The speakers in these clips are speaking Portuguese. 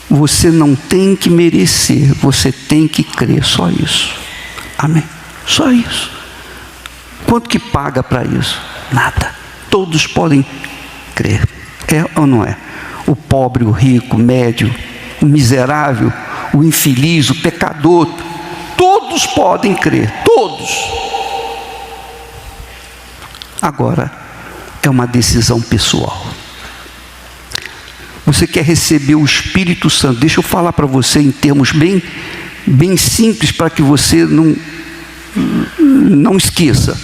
Você não tem que merecer, você tem que crer, só isso. Amém? Só isso. Quanto que paga para isso? Nada. Todos podem crer. É ou não é? O pobre, o rico, o médio, o miserável, o infeliz, o pecador, todos podem crer, todos. Agora, é uma decisão pessoal. Você quer receber o Espírito Santo? Deixa eu falar para você em termos bem simples, para que você não esqueça.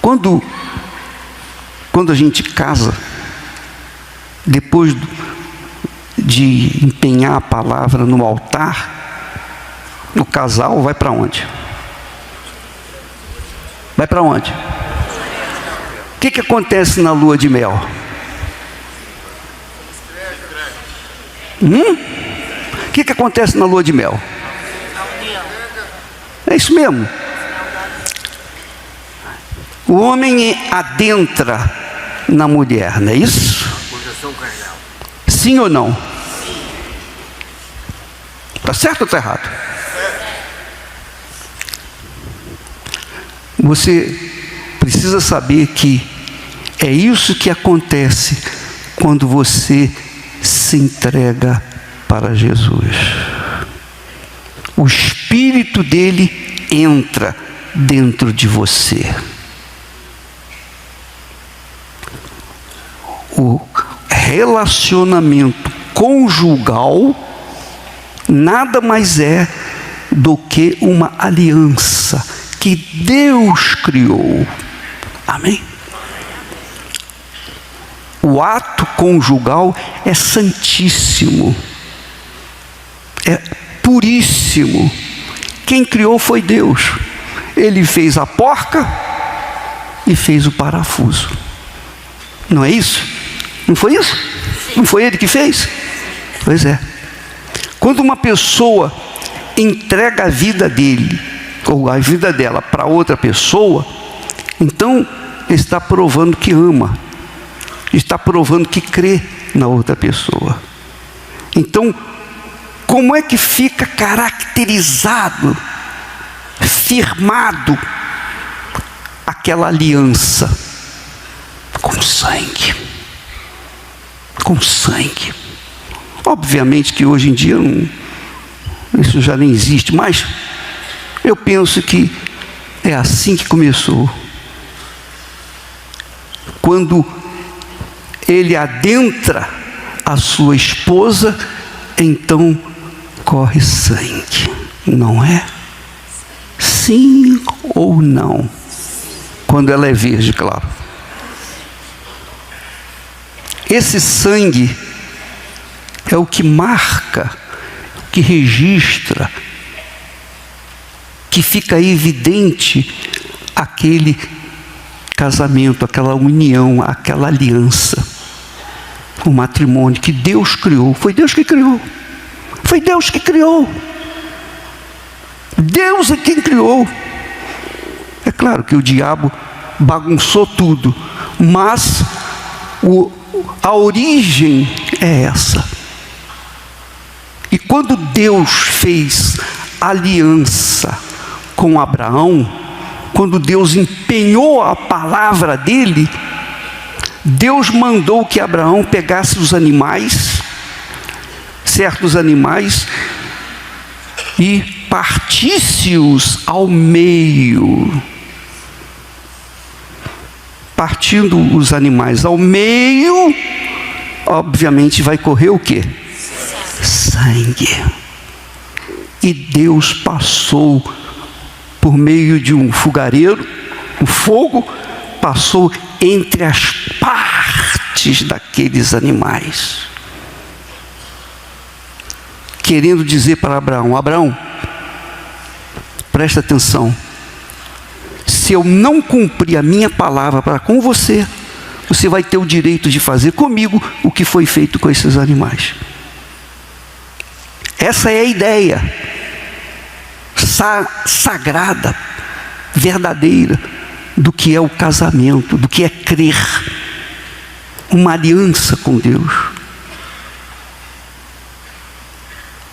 Quando a gente casa, depois de empenhar a palavra no altar, o casal vai para onde? Vai para onde? O que acontece na lua de mel? O que acontece na lua de mel? É isso mesmo. O homem adentra na mulher, não é isso? Sim ou não? Está certo ou está errado? Você precisa saber que é isso que acontece quando você se entrega para Jesus. O Espírito dele entra dentro de você. O relacionamento conjugal nada mais é do que uma aliança que Deus criou. Amém? O ato conjugal é santíssimo, é puríssimo. Quem criou foi Deus. Ele fez a porca e fez o parafuso. Não é isso? Não foi isso? Não foi ele que fez? Pois é. Quando uma pessoa entrega a vida dele, ou a vida dela, para outra pessoa, então ele está provando que ama, está provando que crê na outra pessoa. Então, como é que fica caracterizado, firmado aquela aliança? Com sangue. Com sangue. Obviamente que hoje em dia isso já nem existe, mas eu penso que é assim que começou. Quando ele adentra a sua esposa, então corre sangue, não é? Sim ou não? Quando ela é virgem, claro. Esse sangue é o que marca, que registra, que fica evidente aquele casamento, aquela união, aquela aliança, o matrimônio que Deus criou. Foi Deus que criou. Foi Deus que criou. Deus é quem criou. É claro que o diabo bagunçou tudo, mas a origem é essa. E quando Deus fez aliança com Abraão, quando Deus empenhou a palavra dele, Deus mandou que Abraão pegasse os animais, certos animais, e partisse-os ao meio. Partindo os animais ao meio, obviamente vai correr o quê? Sangue. E Deus passou por meio de um fogareiro, o fogo passou entre as partes daqueles animais, querendo dizer para Abraão: Abraão, presta atenção, se eu não cumprir a minha palavra para com você, você vai ter o direito de fazer comigo o que foi feito com esses animais. Essa é a ideia sagrada, verdadeira, do que é o casamento, do que é crer, uma aliança com Deus.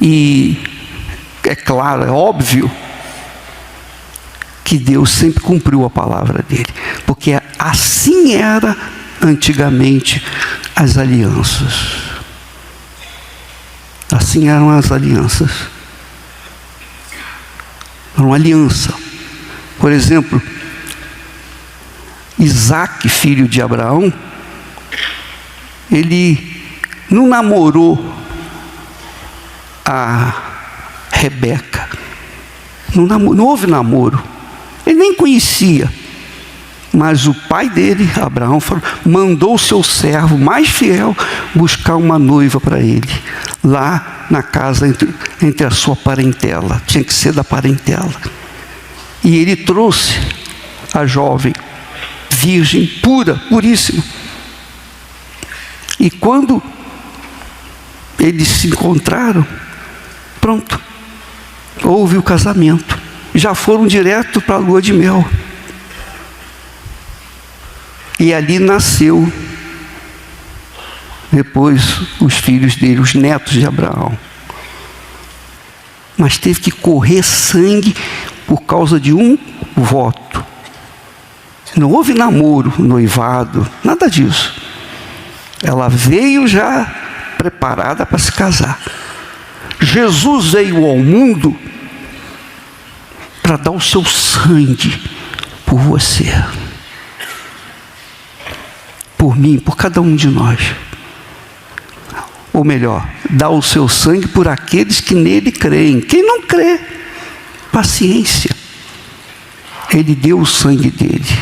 E é claro, é óbvio que Deus sempre cumpriu a palavra dele, porque assim era antigamente as alianças. Assim eram as alianças. Era uma aliança. Por exemplo, Isaac, filho de Abraão, ele não namorou a Rebeca. Não houve namoro. Ele nem conhecia. Mas o pai dele, Abraão, mandou o seu servo mais fiel buscar uma noiva para ele, lá na casa entre a sua parentela. Tinha que ser da parentela. E ele trouxe a jovem, virgem, pura, puríssima. E quando eles se encontraram, pronto, houve o casamento. Já foram direto para a lua de mel. E ali nasceu depois os filhos dele, os netos de Abraão. Mas teve que correr sangue por causa de um voto. Não houve namoro, noivado, nada disso. Ela veio já preparada para se casar. Jesus veio ao mundo para dar o seu sangue por você, por mim, por cada um de nós. Ou melhor, dar o seu sangue por aqueles que nele creem. Quem não crê, paciência. Ele deu o sangue dele.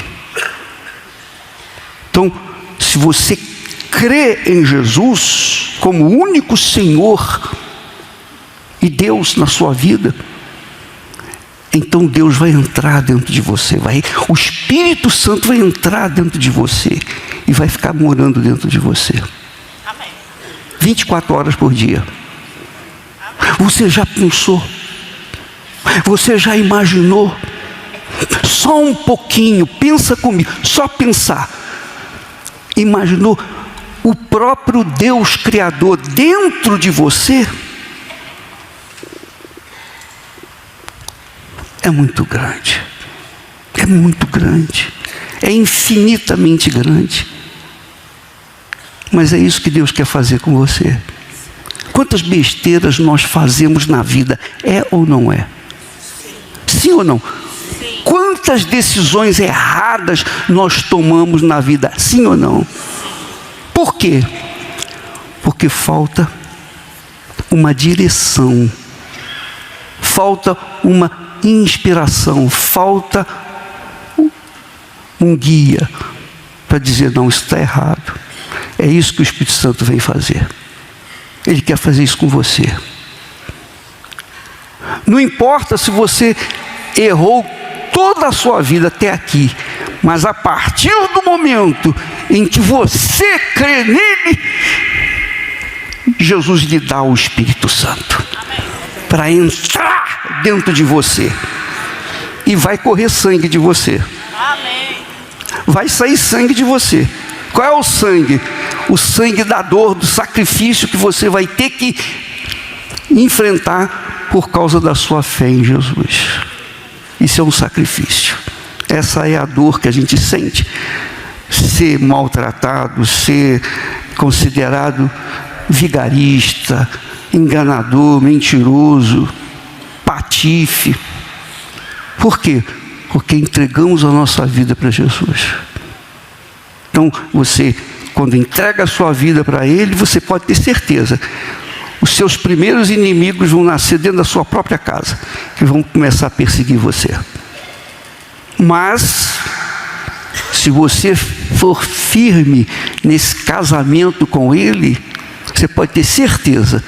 Então, se você crê em Jesus como o único Senhor e Deus na sua vida, então Deus vai entrar dentro de você, o Espírito Santo vai entrar dentro de você e vai ficar morando dentro de você. Amém. 24 horas por dia. Amém. Você já pensou? Você já imaginou? Só um pouquinho, pensa comigo, só pensar. Imaginou o próprio Deus Criador dentro de você? É muito grande. É muito grande. É infinitamente grande. Mas é isso que Deus quer fazer com você. Quantas besteiras nós fazemos na vida? É ou não é? Sim ou não? Sim. Quantas decisões erradas nós tomamos na vida? Sim ou não? Por quê? Porque falta uma direção. Falta uma inspiração, falta um guia para dizer, não, isso está errado. É isso que o Espírito Santo vem fazer. Ele quer fazer isso com você. Não importa se você errou toda a sua vida até aqui, mas a partir do momento em que você crê nele, Jesus lhe dá o Espírito Santo para entrar dentro de você e vai correr sangue de você. Amém. Vai sair sangue de você. Qual é o sangue? O sangue da dor, do sacrifício que você vai ter que enfrentar por causa da sua fé em Jesus. Isso é um sacrifício. Essa é a dor que a gente sente. Ser maltratado, ser considerado vigarista, enganador, mentiroso, patife. Por quê? Porque entregamos a nossa vida para Jesus. Então, você, quando entrega a sua vida para Ele, você pode ter certeza, os seus primeiros inimigos vão nascer dentro da sua própria casa, que vão começar a perseguir você. Mas, se você for firme nesse casamento com Ele, você pode ter certeza,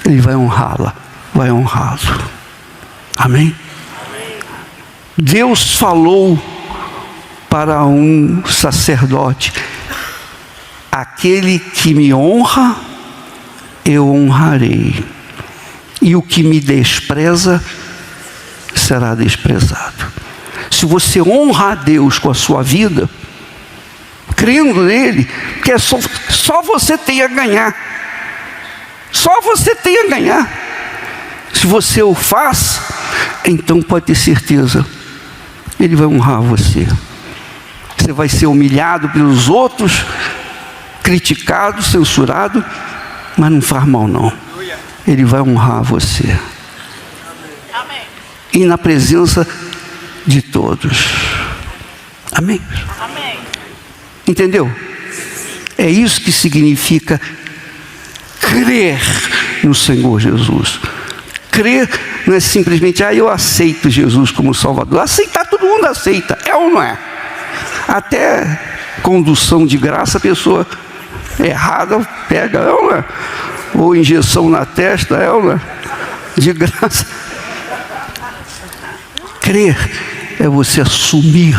Ele vai honrá-la, vai honrá-lo. Amém? Deus falou para um sacerdote: aquele que me honra, eu honrarei, e o que me despreza, será desprezado. Se você honra a Deus com a sua vida, crendo nele, porque só você tem a ganhar. Só você tem a ganhar. Se você o faz, então pode ter certeza, Ele vai honrar você. Você vai ser humilhado pelos outros, criticado, censurado, mas não faz mal não. Ele vai honrar você. Amém. E na presença de todos. Amém? Amém. Entendeu? É isso que significa crer no Senhor Jesus. Crer não é simplesmente, eu aceito Jesus como Salvador. Aceitar, todo mundo aceita, é ou não é? Até condução de graça, a pessoa errada pega, é ou não é? Ou injeção na testa, é ou não é? De graça. Crer é você assumir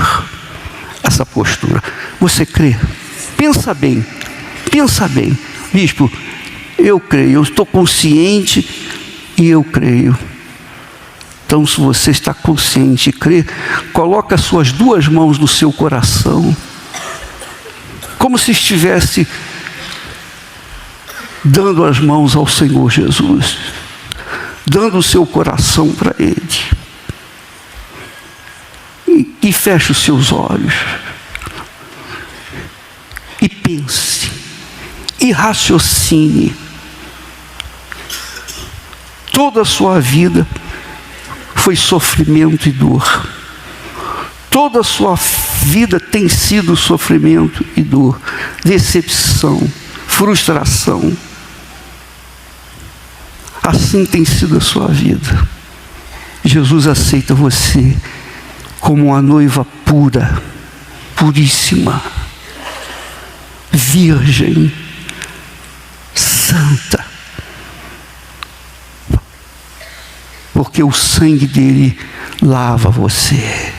essa postura. Você crê? Pensa bem, bispo, eu creio, eu estou consciente e eu creio. Então, se você está consciente e crê, coloca as suas duas mãos no seu coração, como se estivesse dando as mãos ao Senhor Jesus, dando o seu coração para Ele. E feche os seus olhos. E pense. E raciocine. Toda a sua vida foi sofrimento e dor. Toda a sua vida tem sido sofrimento e dor. Decepção, frustração. Assim tem sido a sua vida. Jesus aceita você como uma noiva pura, puríssima, virgem, santa. Porque o sangue dele lava você.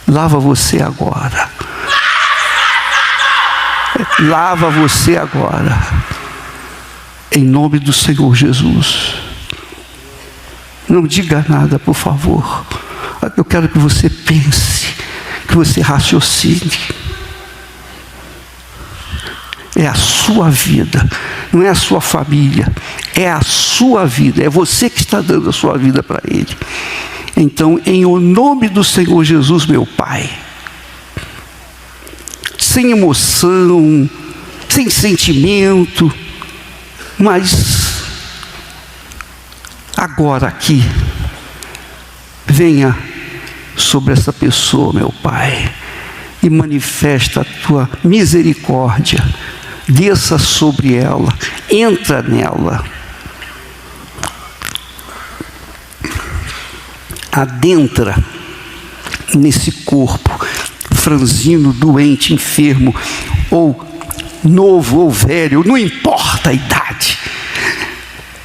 Lava você agora. Lava você agora. Em nome do Senhor Jesus. Não diga nada, por favor. Eu quero que você pense, que você raciocine. É a sua vida, não é a sua família, é a sua vida, é você que está dando a sua vida para Ele. Então, em o nome do Senhor Jesus, meu Pai, sem emoção, sem sentimento, mas agora aqui, venha sobre essa pessoa, meu Pai, e manifesta a tua misericórdia. Desça sobre ela, entra nela, adentra nesse corpo franzino, doente, enfermo, ou novo ou velho, não importa a idade,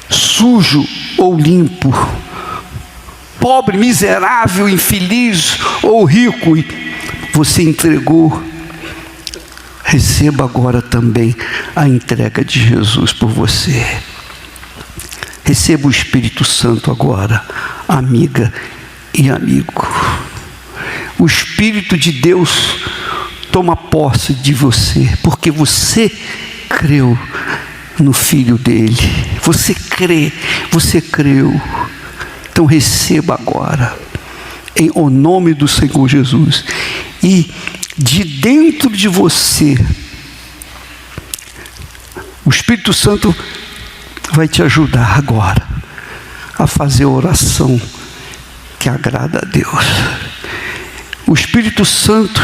sujo ou limpo, pobre, miserável, infeliz ou rico, você entregou. Receba agora também a entrega de Jesus por você. Receba o Espírito Santo agora, amiga e amigo. O Espírito de Deus toma posse de você, porque você creu no Filho dele. Você crê, você creu. Então receba agora, em o nome do Senhor Jesus. E de dentro de você, o Espírito Santo vai te ajudar agora a fazer a oração que agrada a Deus. O Espírito Santo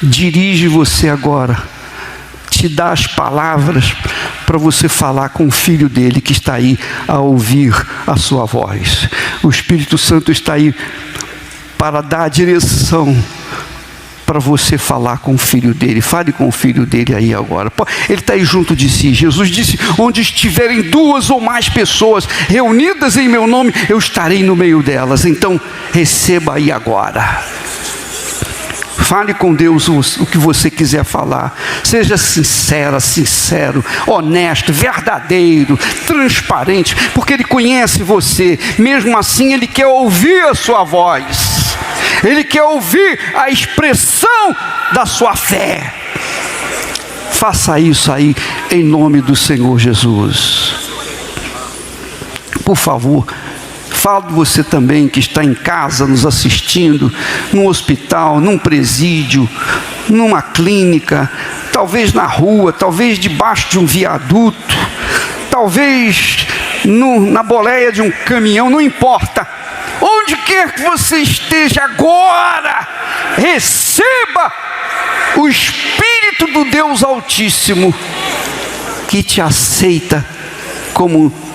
dirige você agora, te dá as palavras para você falar com o Filho dele que está aí a ouvir a sua voz. O Espírito Santo está aí para dar a direção para você falar com o Filho dele. Fale com o Filho dele aí agora. Ele está aí junto de si. Jesus disse, onde estiverem duas ou mais pessoas reunidas em meu nome, eu estarei no meio delas. Então receba aí agora. Fale com Deus o que você quiser falar. Seja sincera, sincero, honesto, verdadeiro, transparente, porque Ele conhece você. Mesmo assim, Ele quer ouvir a sua voz. Ele quer ouvir a expressão da sua fé. Faça isso aí em nome do Senhor Jesus. Por favor, Falo de você também que está em casa nos assistindo, num hospital, num presídio, numa clínica, talvez na rua, talvez debaixo de um viaduto, talvez na boleia de um caminhão, não importa. Onde quer que você esteja agora, receba o Espírito do Deus Altíssimo, que te aceita como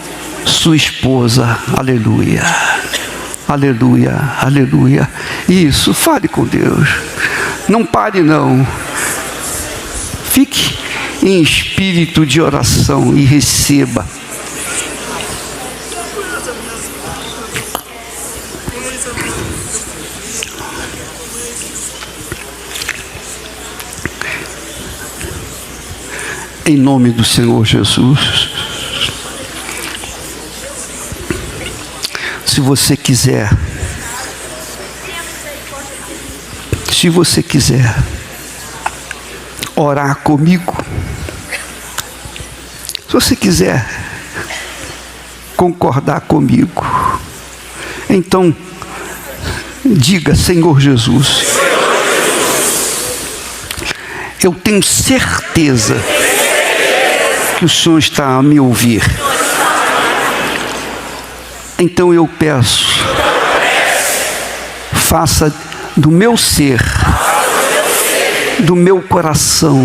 sua esposa. Aleluia, aleluia, aleluia. Isso, fale com Deus. Não pare não. Fique em espírito de oração e receba. Em nome do Senhor Jesus. Se você quiser orar comigo, se você quiser concordar comigo, então diga: Senhor Jesus, eu tenho certeza que o Senhor está a me ouvir. Então eu peço, faça do meu ser, do meu coração,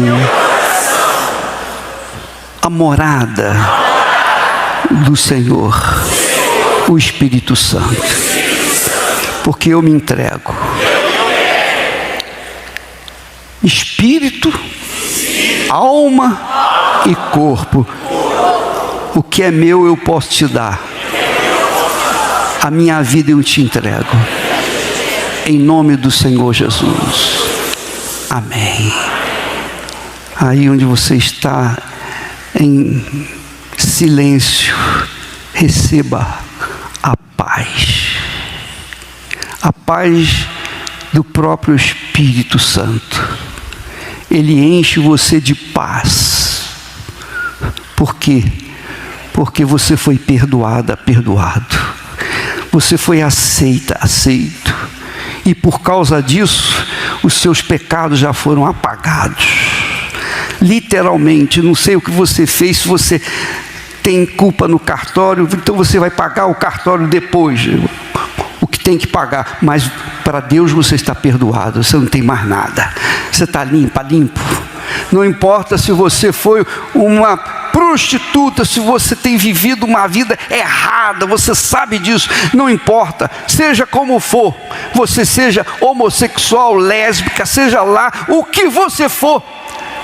a morada do Senhor, o Espírito Santo, porque eu me entrego. Espírito, alma e corpo. O que é meu eu posso te dar. A minha vida eu te entrego. Em nome do Senhor Jesus. Amém. Aí onde você está, em silêncio, receba a paz. A paz do próprio Espírito Santo. Ele enche você de paz. Por quê? Porque você foi perdoada, perdoado. Você foi aceito. E por causa disso, os seus pecados já foram apagados. Literalmente, não sei o que você fez, se você tem culpa no cartório, então você vai pagar o cartório depois, o que tem que pagar. Mas para Deus você está perdoado, você não tem mais nada. Você está limpo. Não importa se você foi uma prostituta, se você tem vivido uma vida errada, você sabe disso, não importa, seja como for, você seja homossexual, lésbica, seja lá o que você for,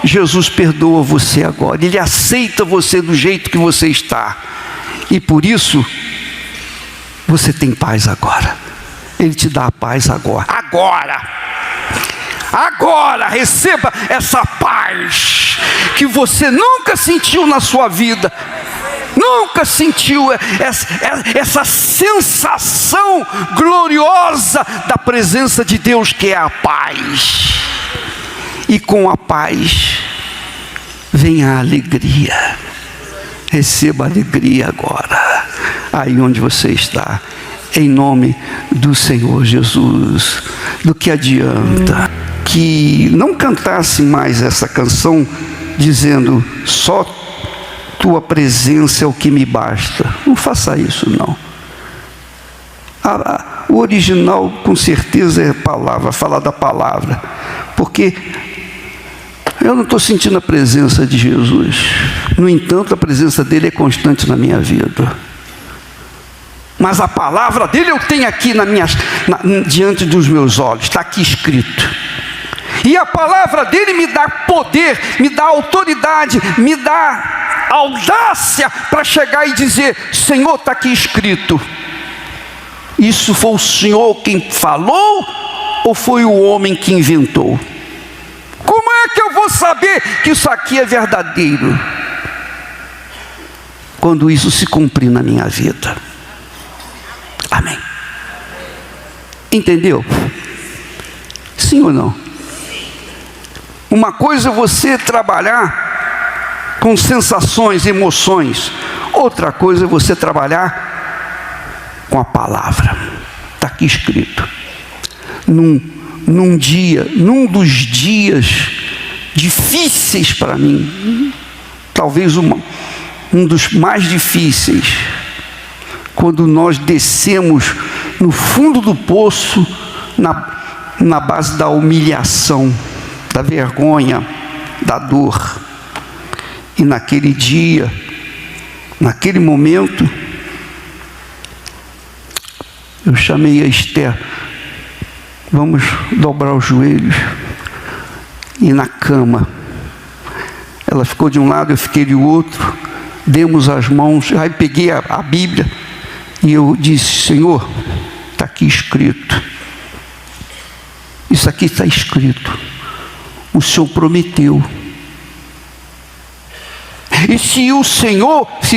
Jesus perdoa você agora, Ele aceita você do jeito que você está, e por isso, você tem paz agora, Ele te dá a paz agora receba essa paz que você nunca sentiu na sua vida, nunca sentiu essa sensação gloriosa da presença de Deus, que é a paz. E com a paz vem a alegria. Receba a alegria agora, aí onde você está, em nome do Senhor Jesus. Do que adianta que não cantasse mais essa canção dizendo: só tua presença é o que me basta. Não faça isso não. O original com certeza é a palavra, falar da palavra, porque eu não estou sentindo a presença de Jesus. No entanto, a presença dele é constante na minha vida. Mas a palavra dele eu tenho aqui diante dos meus olhos, está aqui escrito. E a palavra dele me dá poder, me dá autoridade, me dá audácia para chegar e dizer: Senhor, está aqui escrito. Isso foi o Senhor quem falou ou foi o homem que inventou? Como é que eu vou saber que isso aqui é verdadeiro? Quando isso se cumprir na minha vida. Amém. Entendeu? Sim ou não? Uma coisa é você trabalhar com sensações, emoções. Outra coisa é você trabalhar com a palavra. Está aqui escrito. Num dos dias difíceis para mim, talvez um dos mais difíceis, quando nós descemos no fundo do poço, na base da humilhação, da vergonha, da dor. E naquele dia, naquele momento, eu chamei a Esther, vamos dobrar os joelhos. E na cama, ela ficou de um lado, eu fiquei do outro, demos as mãos, aí peguei a Bíblia, e eu disse: Senhor, está aqui escrito, isso aqui está escrito, o Senhor prometeu. E se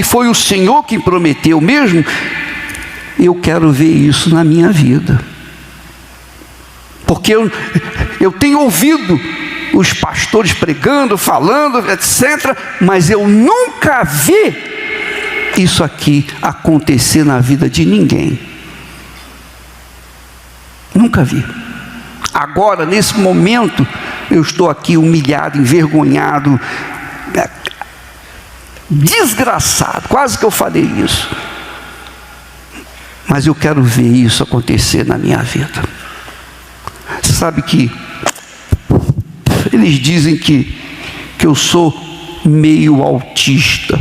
foi o Senhor que prometeu mesmo, eu quero ver isso na minha vida. Porque eu tenho ouvido os pastores pregando, falando, etc., mas eu nunca vi isso aqui acontecer na vida de ninguém. Nunca vi. Agora, nesse momento, eu estou aqui humilhado, envergonhado, desgraçado, quase que eu falei isso. Mas eu quero ver isso acontecer na minha vida. Você sabe que eles dizem que eu sou meio autista.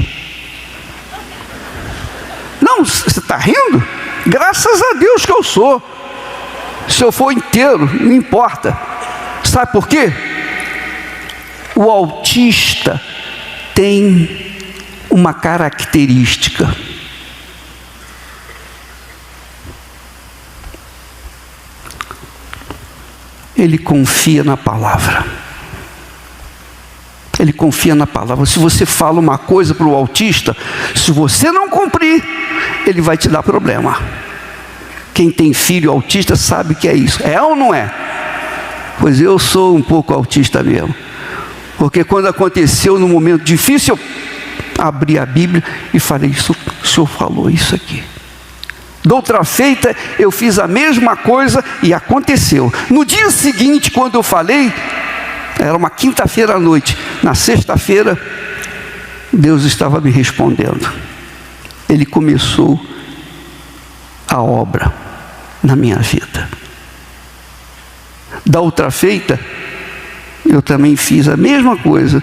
Não, você está rindo? Graças a Deus que eu sou. Se eu for inteiro, não importa. Sabe por quê? O autista tem uma característica. Ele confia na palavra. Ele confia na palavra. Se você fala uma coisa para o autista, se você não cumprir, ele vai te dar problema. Quem tem filho autista sabe que é isso. É ou não é? Pois eu sou um pouco autista mesmo. Porque quando aconteceu num momento difícil, eu abri a Bíblia e falei: isso, o Senhor falou isso aqui. Doutra feita, eu fiz a mesma coisa e aconteceu. No dia seguinte, quando eu falei, era uma quinta-feira à noite. Na sexta-feira, Deus estava me respondendo. Ele começou a obra na minha vida. Da outra feita, eu também fiz a mesma coisa.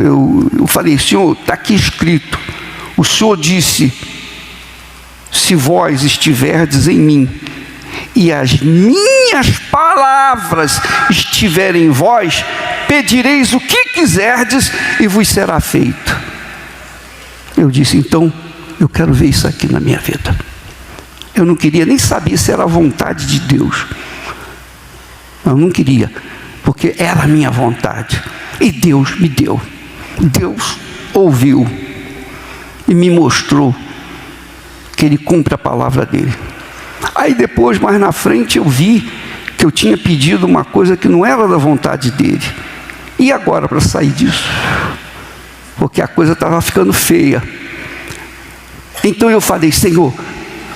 Eu falei: Senhor, está aqui escrito. O Senhor disse: se vós estiverdes em mim e as minhas palavras estiverem em vós, pedireis o que quiserdes e vos será feito. Eu disse: então, eu quero ver isso aqui na minha vida. Eu não queria nem saber se era a vontade de Deus. Eu não queria, porque era a minha vontade. E Deus me deu. Deus ouviu e me mostrou que Ele cumpre a palavra dEle. Aí depois, mais na frente, eu vi que eu tinha pedido uma coisa que não era da vontade dEle. E agora para sair disso? Porque a coisa estava ficando feia. Então eu falei: Senhor,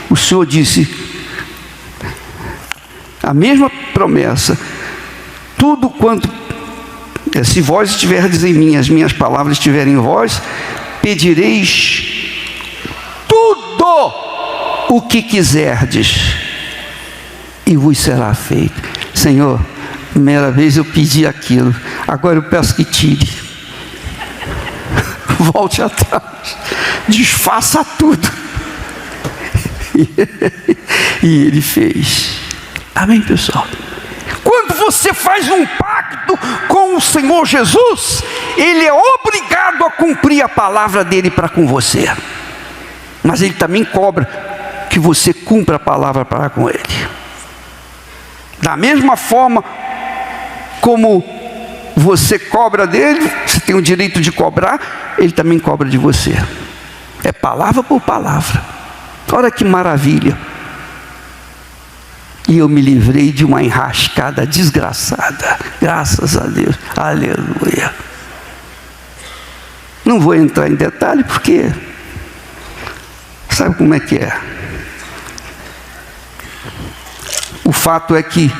o Senhor disse a mesma promessa: tudo quanto, se vós estiverdes em mim, as minhas palavras estiverem em vós, pedireis tudo o que quiserdes e vos será feito. Senhor, primeira vez eu pedi aquilo, agora eu peço que tire. Volte atrás, desfaça tudo. E Ele fez. Amém, pessoal? Quando você faz um pacto com o Senhor Jesus, Ele é obrigado a cumprir a palavra dEle para com você. Mas Ele também cobra que você cumpra a palavra para com Ele. Da mesma forma como você cobra dEle, você tem o direito de cobrar, Ele também cobra de você. É palavra por palavra. Olha que maravilha. E eu me livrei de uma enrascada desgraçada. Graças a Deus. Aleluia. Não vou entrar em detalhe porque sabe como é que é. O fato é que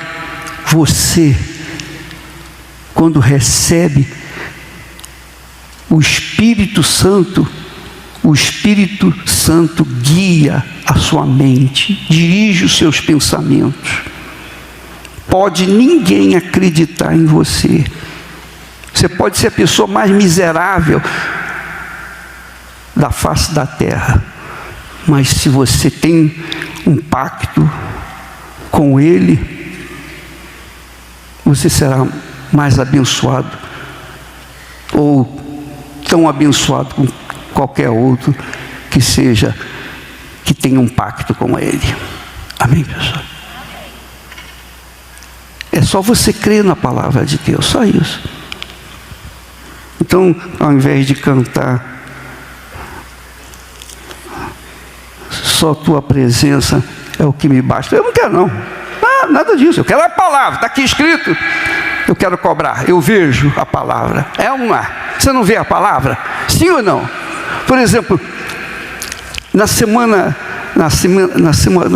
você, quando recebe o Espírito Santo guia a sua mente, dirige os seus pensamentos. Pode ninguém acreditar em você. Você pode ser a pessoa mais miserável da face da terra, mas se você tem um pacto com Ele, você será mais abençoado, ou tão abençoado como qualquer outro que seja, que tenha um pacto com Ele. Amém, pessoal? É só você crer na palavra de Deus, só isso. Então, ao invés de cantar só tua presença é o que me basta, eu não quero não, nada disso, eu quero a palavra, está aqui escrito, eu quero cobrar, eu vejo a palavra, é ou não é? Você não vê a palavra? Sim ou não? Por exemplo, na semana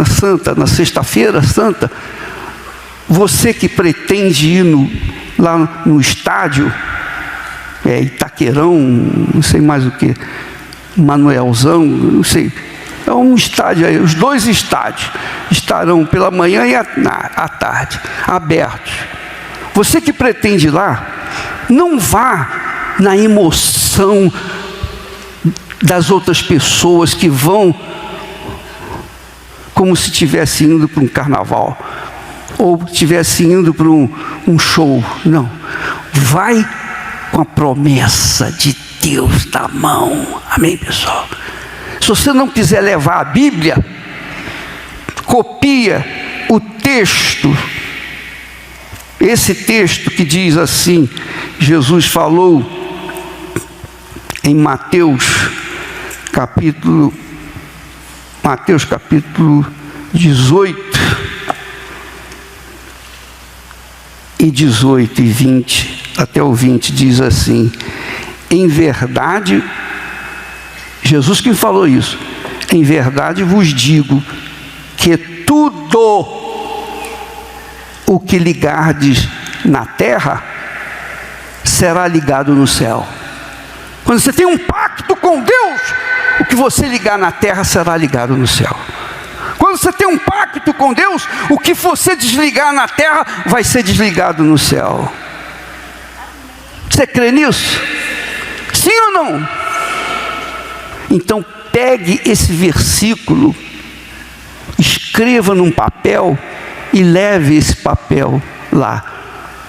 santa, na sexta-feira santa, você que pretende ir lá no estádio, Itaquerão, não sei mais o que, Manuelzão, não sei, é um estádio aí, os dois estádios estarão pela manhã e à tarde, abertos. Você que pretende ir lá, não vá na emoção das outras pessoas que vão como se estivesse indo para um carnaval, ou estivesse indo para um show. Não, vai com a promessa de Deus na mão. Amém, pessoal? Se você não quiser levar a Bíblia, copia o texto, esse texto que diz assim, Jesus falou em Mateus capítulo 18 e 18 e 20 até o 20 diz assim: em verdade, Jesus que falou isso, em verdade vos digo que tudo o que ligardes na terra será ligado no céu. Quando você tem um pacto com Deus, o que você ligar na terra será ligado no céu. Quando você tem um pacto com Deus, o que você desligar na terra vai ser desligado no céu. Você crê nisso? Sim ou não? Então pegue esse versículo, escreva num papel e leve esse papel lá,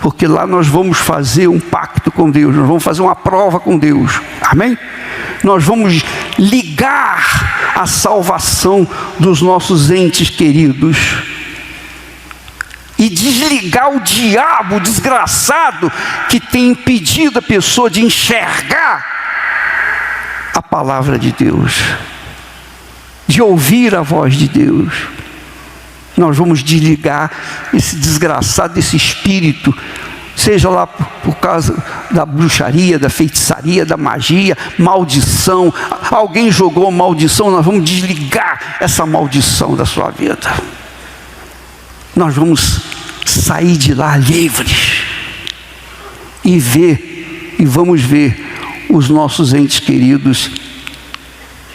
porque lá nós vamos fazer um pacto com Deus, nós vamos fazer uma prova com Deus. Amém? Nós vamos ligar a salvação dos nossos entes queridos e desligar o diabo desgraçado que tem impedido a pessoa de enxergar a palavra de Deus, de ouvir a voz de Deus. Nós vamos desligar esse desgraçado, esse espírito, seja lá por causa da bruxaria, da feitiçaria, da magia, maldição. Alguém jogou maldição, nós vamos desligar essa maldição da sua vida. Nós vamos sair de lá livres e vamos ver os nossos entes queridos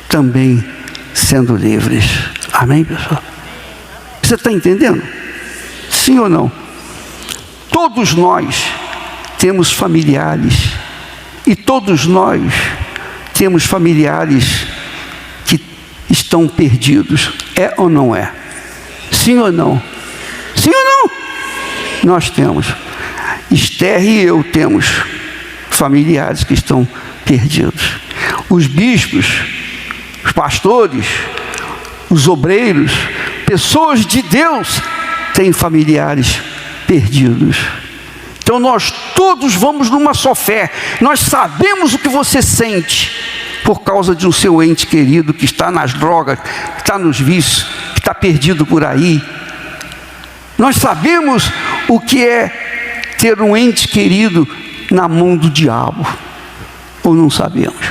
também sendo livres. Amém, pessoal? Você está entendendo? Sim ou não? Todos nós temos familiares, e todos nós temos familiares que estão perdidos. É ou não é? Sim ou não? Sim ou não? Nós temos. Esther e eu temos familiares que estão perdidos. Os bispos, os pastores, os obreiros, pessoas de Deus têm familiares perdidos. Então nós todos vamos numa só fé. Nós sabemos o que você sente por causa de um seu ente querido que está nas drogas, que está nos vícios, que está perdido por aí. Nós sabemos o que é ter um ente querido na mão do diabo, ou não sabemos?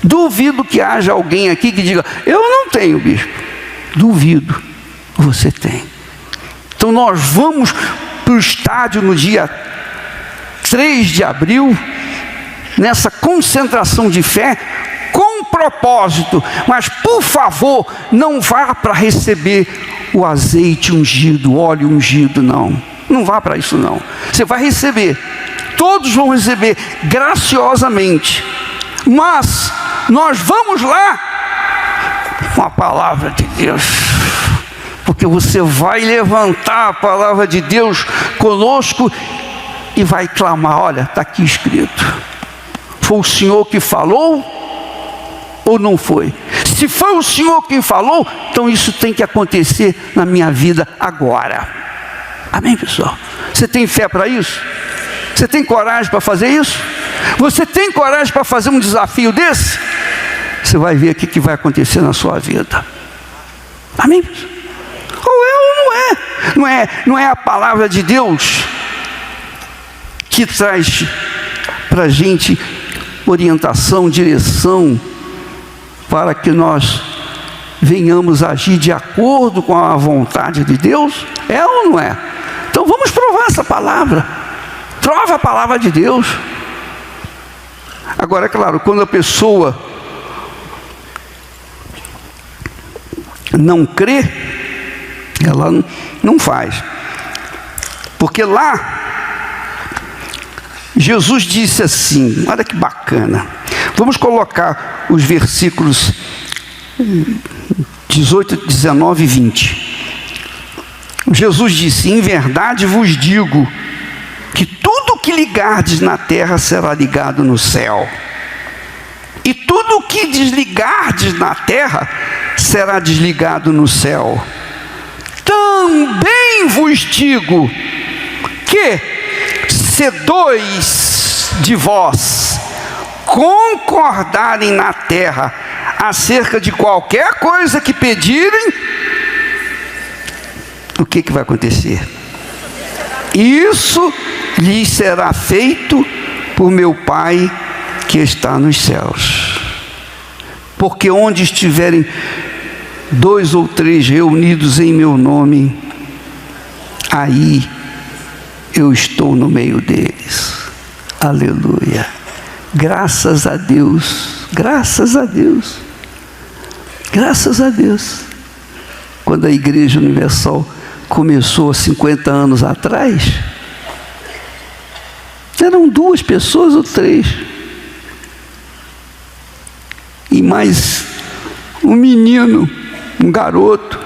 Duvido que haja alguém aqui que diga: eu não tenho, bispo. Duvido. Você tem. Então nós vamos para o estádio no dia 3 de abril, nessa concentração de fé, com propósito. Mas, por favor, não vá para receber o azeite ungido, o óleo ungido, não. Não vá para isso, não. Você vai receber. Todos vão receber graciosamente. Mas nós vamos lá com a palavra de Deus. Porque você vai levantar a palavra de Deus conosco e vai clamar: olha, está aqui escrito. Foi o Senhor que falou ou não foi? Se foi o Senhor quem falou, então isso tem que acontecer na minha vida agora. Amém, pessoal? Você tem fé para isso? Você tem coragem para fazer isso? Você tem coragem para fazer um desafio desse? Você vai ver o que vai acontecer na sua vida. Amém, pessoal? Ou é ou não é? Não é a palavra de Deus que traz para a gente orientação, direção, para que nós venhamos agir de acordo com a vontade de Deus? É ou não é? Então vamos provar essa palavra. Prova a palavra de Deus. Agora, é claro, quando a pessoa não crê, ela não faz. Porque lá Jesus disse assim, olha que bacana. Vamos colocar os versículos 18, 19 e 20. Jesus disse: em verdade vos digo que tudo que ligardes na terra será ligado no céu, e tudo que desligardes na terra será desligado no céu. Também vos digo que se dois de vós concordarem na terra acerca de qualquer coisa que pedirem, o que vai acontecer? Isso lhes será feito por meu Pai que está nos céus. Porque onde estiverem 2 ou 3 reunidos em meu nome, aí eu estou no meio deles. Aleluia. Graças a Deus. Graças a Deus. Graças a Deus. Quando a Igreja Universal começou 50 anos atrás, eram 2 pessoas ou 3. E mais um menino, um garoto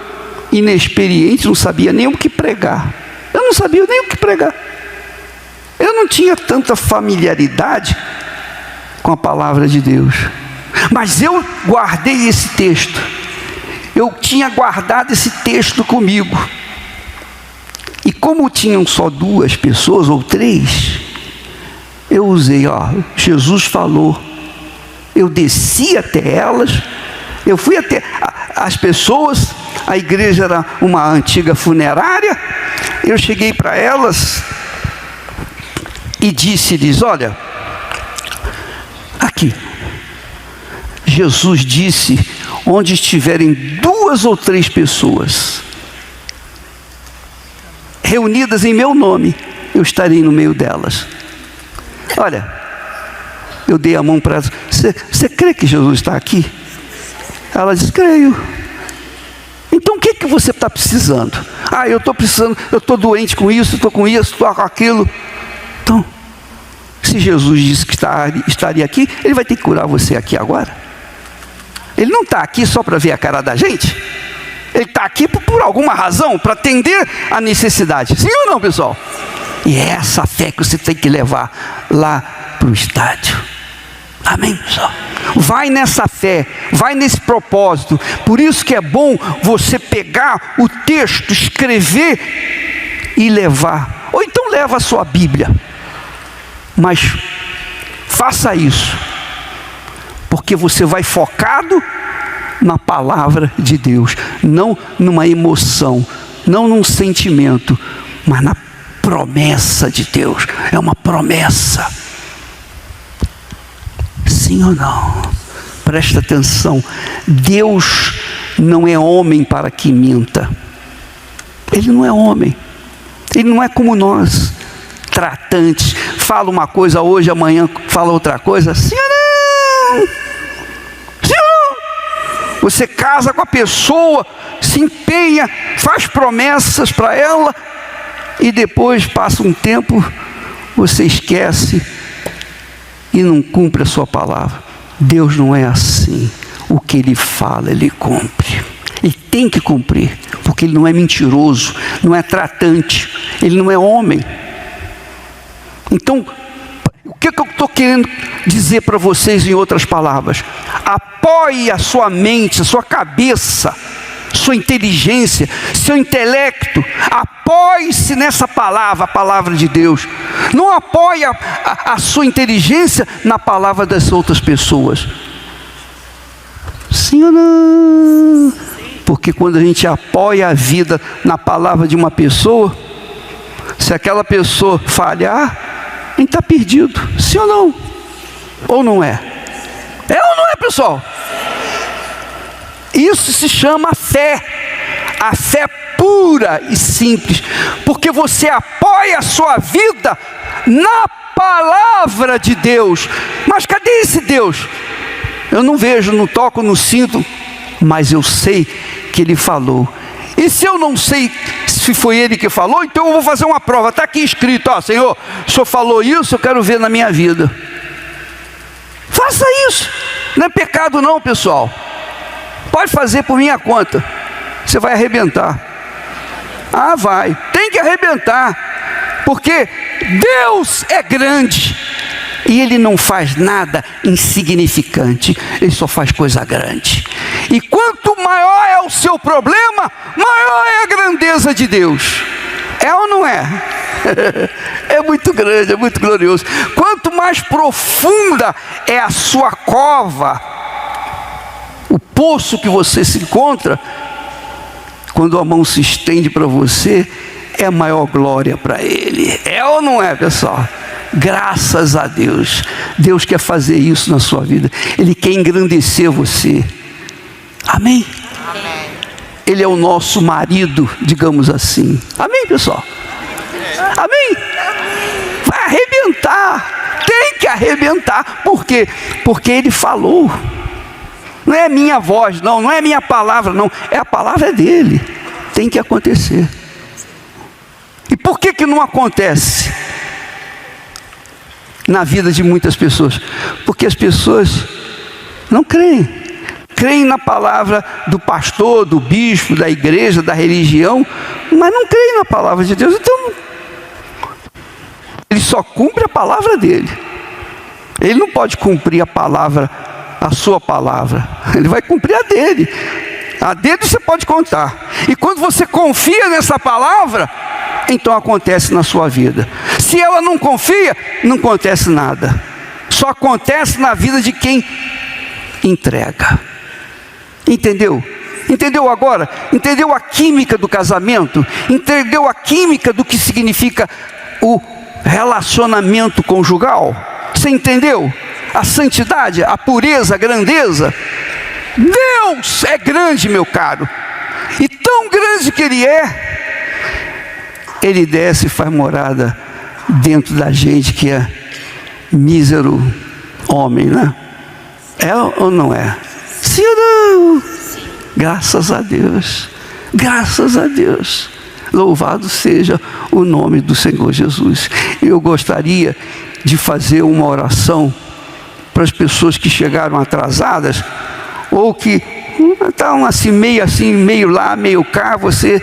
inexperiente, não sabia nem o que pregar. Eu não sabia nem o que pregar. Eu não tinha tanta familiaridade com a palavra de Deus. Mas eu guardei esse texto. Eu tinha guardado esse texto comigo. E como tinham só 2 pessoas ou 3, eu usei, Jesus falou. Eu desci até elas, eu fui até as pessoas. A igreja era uma antiga funerária. Eu cheguei para elas e disse-lhes: olha, aqui, Jesus disse, onde estiverem 2 ou 3 pessoas reunidas em meu nome, eu estarei no meio delas. Olha, eu dei a mão para elas. Você crê que Jesus está aqui? Ela disse: creio. Então o que você está precisando? Eu estou precisando, eu estou doente com isso, estou com isso, estou com aquilo. Então, se Jesus disse que estaria aqui, Ele vai ter que curar você aqui agora. Ele não está aqui só para ver a cara da gente. Ele está aqui por alguma razão, para atender a necessidade. Sim ou não, pessoal? E é essa fé que você tem que levar lá para o estádio. Amém, pessoal? Vai nessa fé, vai nesse propósito. Por isso que é bom você pegar o texto, escrever e levar. Ou então leva a sua Bíblia. Mas faça isso, porque você vai focado na palavra de Deus, não numa emoção, não num sentimento, mas na promessa de Deus. É uma promessa. Sim ou não? Presta atenção. Deus não é homem para que minta. Ele não é homem. Ele não é como nós, tratantes. Fala uma coisa hoje, amanhã fala outra coisa. Sim ou não? Sim ou não? Você casa com a pessoa, se empenha, faz promessas para ela, e depois passa um tempo, você esquece e não cumpre a sua palavra. Deus não é assim. O que Ele fala, Ele cumpre. Ele tem que cumprir, porque Ele não é mentiroso, não é tratante, Ele não é homem. Então, o que eu estou querendo dizer para vocês em outras palavras? Apoie a sua mente, a sua cabeça, sua inteligência, seu intelecto, apoie-se nessa palavra, a palavra de Deus. Não apoie a sua inteligência na palavra das outras pessoas. Sim ou não? Porque quando a gente apoia a vida na palavra de uma pessoa, se aquela pessoa falhar, a gente está perdido. Sim ou não? Ou não é? É ou não é, pessoal? Isso se chama fé. A fé pura e simples. Porque você apoia a sua vida na palavra de Deus. Mas cadê esse Deus? Eu não vejo, não toco, não sinto, mas eu sei que Ele falou. E se eu não sei se foi Ele que falou, então eu vou fazer uma prova. Está aqui escrito, ó, Senhor, o Senhor falou isso, eu quero ver na minha vida. Faça isso. Não é pecado não, pessoal. Pode fazer por minha conta. Você vai arrebentar. Ah, vai. Tem que arrebentar. Porque Deus é grande. E Ele não faz nada insignificante. Ele só faz coisa grande. E quanto maior é o seu problema, maior é a grandeza de Deus. É ou não é? É muito grande, é muito glorioso. Quanto mais profunda é a sua cova, o poço que você se encontra, quando a mão se estende para você, é a maior glória para Ele. É ou não é, pessoal? Graças a Deus. Deus quer fazer isso na sua vida. Ele quer engrandecer você. Amém? Amém. Ele é o nosso marido, digamos assim. Amém, pessoal? Amém? Vai arrebentar. Tem que arrebentar. Por quê? Porque Ele falou. Não é minha voz, não é minha palavra, não. É a palavra dele. Tem que acontecer. E por que não acontece na vida de muitas pessoas? Porque as pessoas não creem. Creem na palavra do pastor, do bispo, da igreja, da religião, mas não creem na palavra de Deus. Então, ele só cumpre a palavra dele. Ele não pode cumprir a sua palavra. Ele vai cumprir a dele. A dele você pode contar. E quando você confia nessa palavra, então acontece na sua vida. Se ela não confia, não acontece nada. Só acontece na vida de quem entrega. Entendeu? Entendeu agora? Entendeu a química do casamento? Entendeu a química do que significa o relacionamento conjugal? Você entendeu? A santidade, a pureza, a grandeza. Deus é grande, meu caro. E tão grande que Ele é, Ele desce e faz morada dentro da gente que é mísero homem, né? É ou não é? Sim ou não? Graças a Deus. Graças a Deus. Louvado seja o nome do Senhor Jesus. Eu gostaria de fazer uma oração para as pessoas que chegaram atrasadas, ou que estão assim, meio lá, meio cá. Você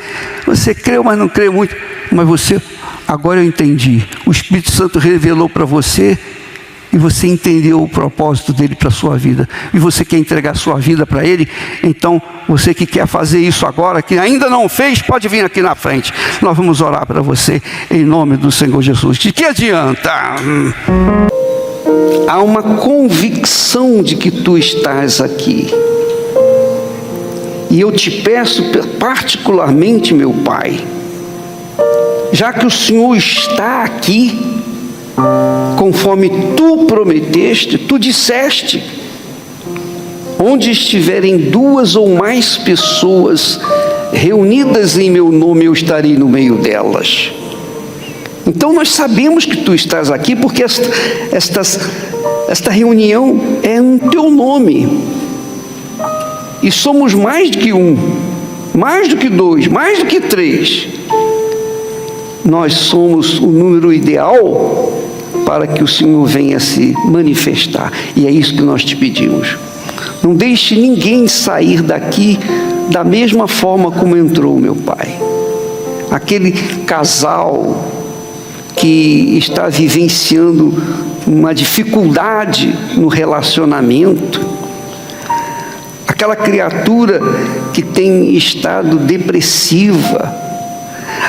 creu, mas não creu muito. Mas você, agora eu entendi. O Espírito Santo revelou para você, e você entendeu o propósito dele para a sua vida, e você quer entregar a sua vida para Ele. Então, você que quer fazer isso agora, que ainda não fez, pode vir aqui na frente. Nós vamos orar para você, em nome do Senhor Jesus. De que adianta? Há uma convicção de que tu estás aqui. E eu te peço particularmente, meu Pai, já que o Senhor está aqui, conforme tu prometeste, tu disseste, onde estiverem 2 ou mais pessoas reunidas em meu nome, eu estarei no meio delas. Então nós sabemos que tu estás aqui, porque esta reunião é em teu nome. E somos mais do que um, mais do que dois, mais do que três. Nós somos o número ideal para que o Senhor venha se manifestar. E é isso que nós te pedimos. Não deixe ninguém sair daqui da mesma forma como entrou, meu Pai. Aquele casal que está vivenciando uma dificuldade no relacionamento, aquela criatura que tem estado depressiva,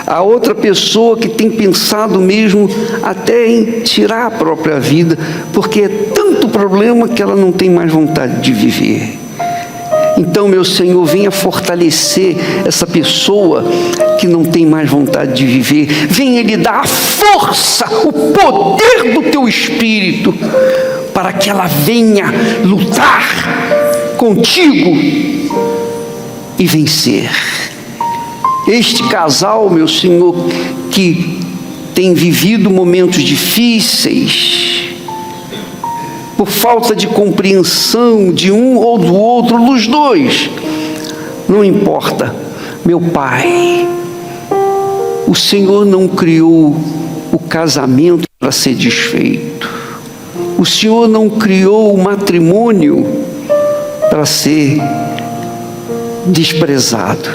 a outra pessoa que tem pensado mesmo até em tirar a própria vida, porque é tanto problema que ela não tem mais vontade de viver. Então, meu Senhor, venha fortalecer essa pessoa que não tem mais vontade de viver. Venha lhe dar a força, o poder do teu Espírito, para que ela venha lutar contigo e vencer. Este casal, meu Senhor, que tem vivido momentos difíceis, por falta de compreensão de um ou do outro, dos dois, não importa, meu Pai, o Senhor não criou o casamento para ser desfeito, o Senhor não criou o matrimônio para ser desprezado.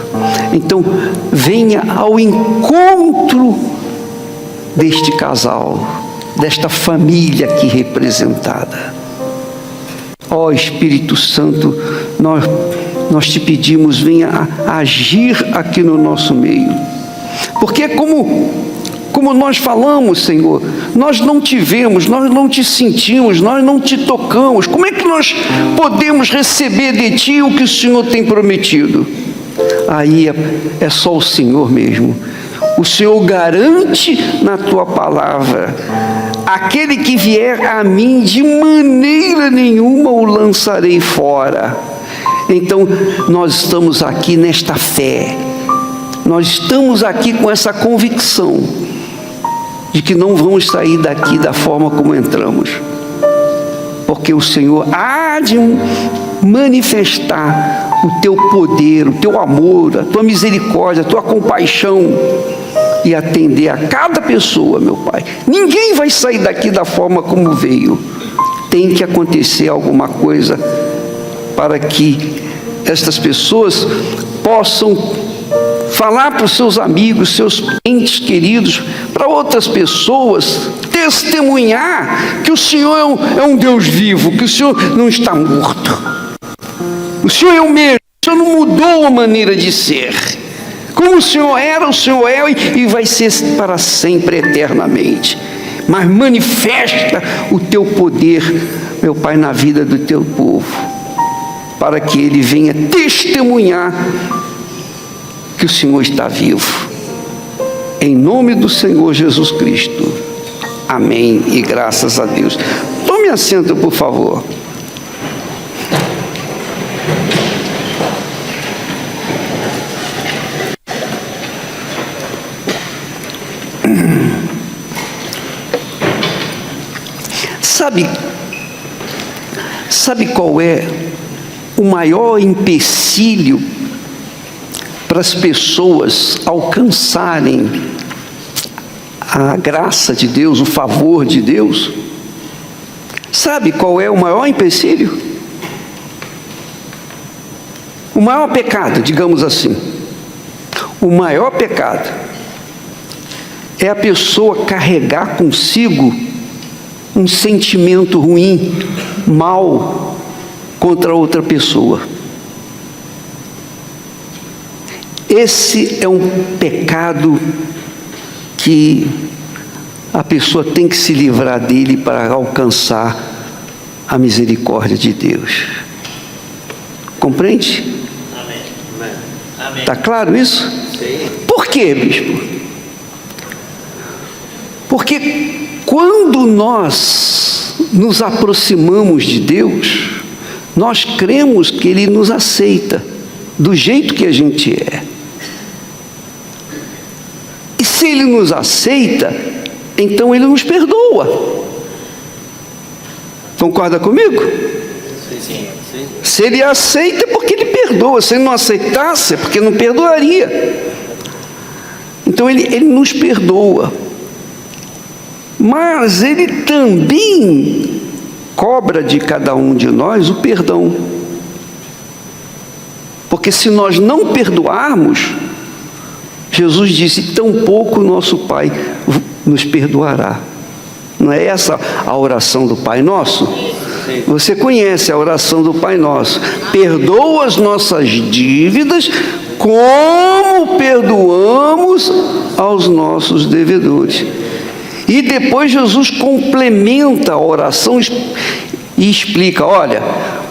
Então, venha ao encontro deste casal, desta família aqui representada. Ó Espírito Santo, nós te pedimos, venha a agir aqui no nosso meio. Porque como nós falamos, Senhor, nós não te vemos, nós não te sentimos, nós não te tocamos. Como é que nós podemos receber de ti o que o Senhor tem prometido? Aí é só o Senhor mesmo. O Senhor garante na tua palavra: aquele que vier a mim, de maneira nenhuma o lançarei fora. Então, nós estamos aqui nesta fé, nós estamos aqui com essa convicção de que não vamos sair daqui da forma como entramos, porque o Senhor há de manifestar o teu poder, o teu amor, a tua misericórdia, a tua compaixão, e atender a cada pessoa, meu Pai. Ninguém vai sair daqui da forma como veio. Tem que acontecer alguma coisa para que estas pessoas possam falar para os seus amigos, seus entes queridos, para outras pessoas, testemunhar que o Senhor é um Deus vivo, que o Senhor não está morto. O Senhor é o mesmo, o Senhor não mudou a maneira de ser. Como o Senhor era, o Senhor é e vai ser para sempre, eternamente. Mas manifesta o teu poder, meu Pai, na vida do teu povo, para que ele venha testemunhar que o Senhor está vivo. Em nome do Senhor Jesus Cristo. Amém e graças a Deus. Tome assento, por favor. Sabe qual é o maior empecilho para as pessoas alcançarem a graça de Deus, o favor de Deus? Sabe qual é o maior empecilho? O maior pecado, digamos assim. O maior pecado é a pessoa carregar consigo um sentimento ruim, mal, contra outra pessoa. Esse é um pecado que a pessoa tem que se livrar dele para alcançar a misericórdia de Deus. Compreende? Amém. Está claro isso? Sim. Por quê, bispo? Porque quando nós nos aproximamos de Deus, nós cremos que Ele nos aceita do jeito que a gente é. E se Ele nos aceita, então Ele nos perdoa. Concorda comigo? Sim. Se Ele aceita, é porque Ele perdoa. Se Ele não aceitasse, é porque não perdoaria. Então Ele nos perdoa. Mas Ele também cobra de cada um de nós o perdão. Porque se nós não perdoarmos, Jesus disse, tampouco o nosso Pai nos perdoará. Não é essa a oração do Pai Nosso? Você conhece a oração do Pai Nosso. Perdoa as nossas dívidas como perdoamos aos nossos devedores. E depois Jesus complementa a oração e explica, olha,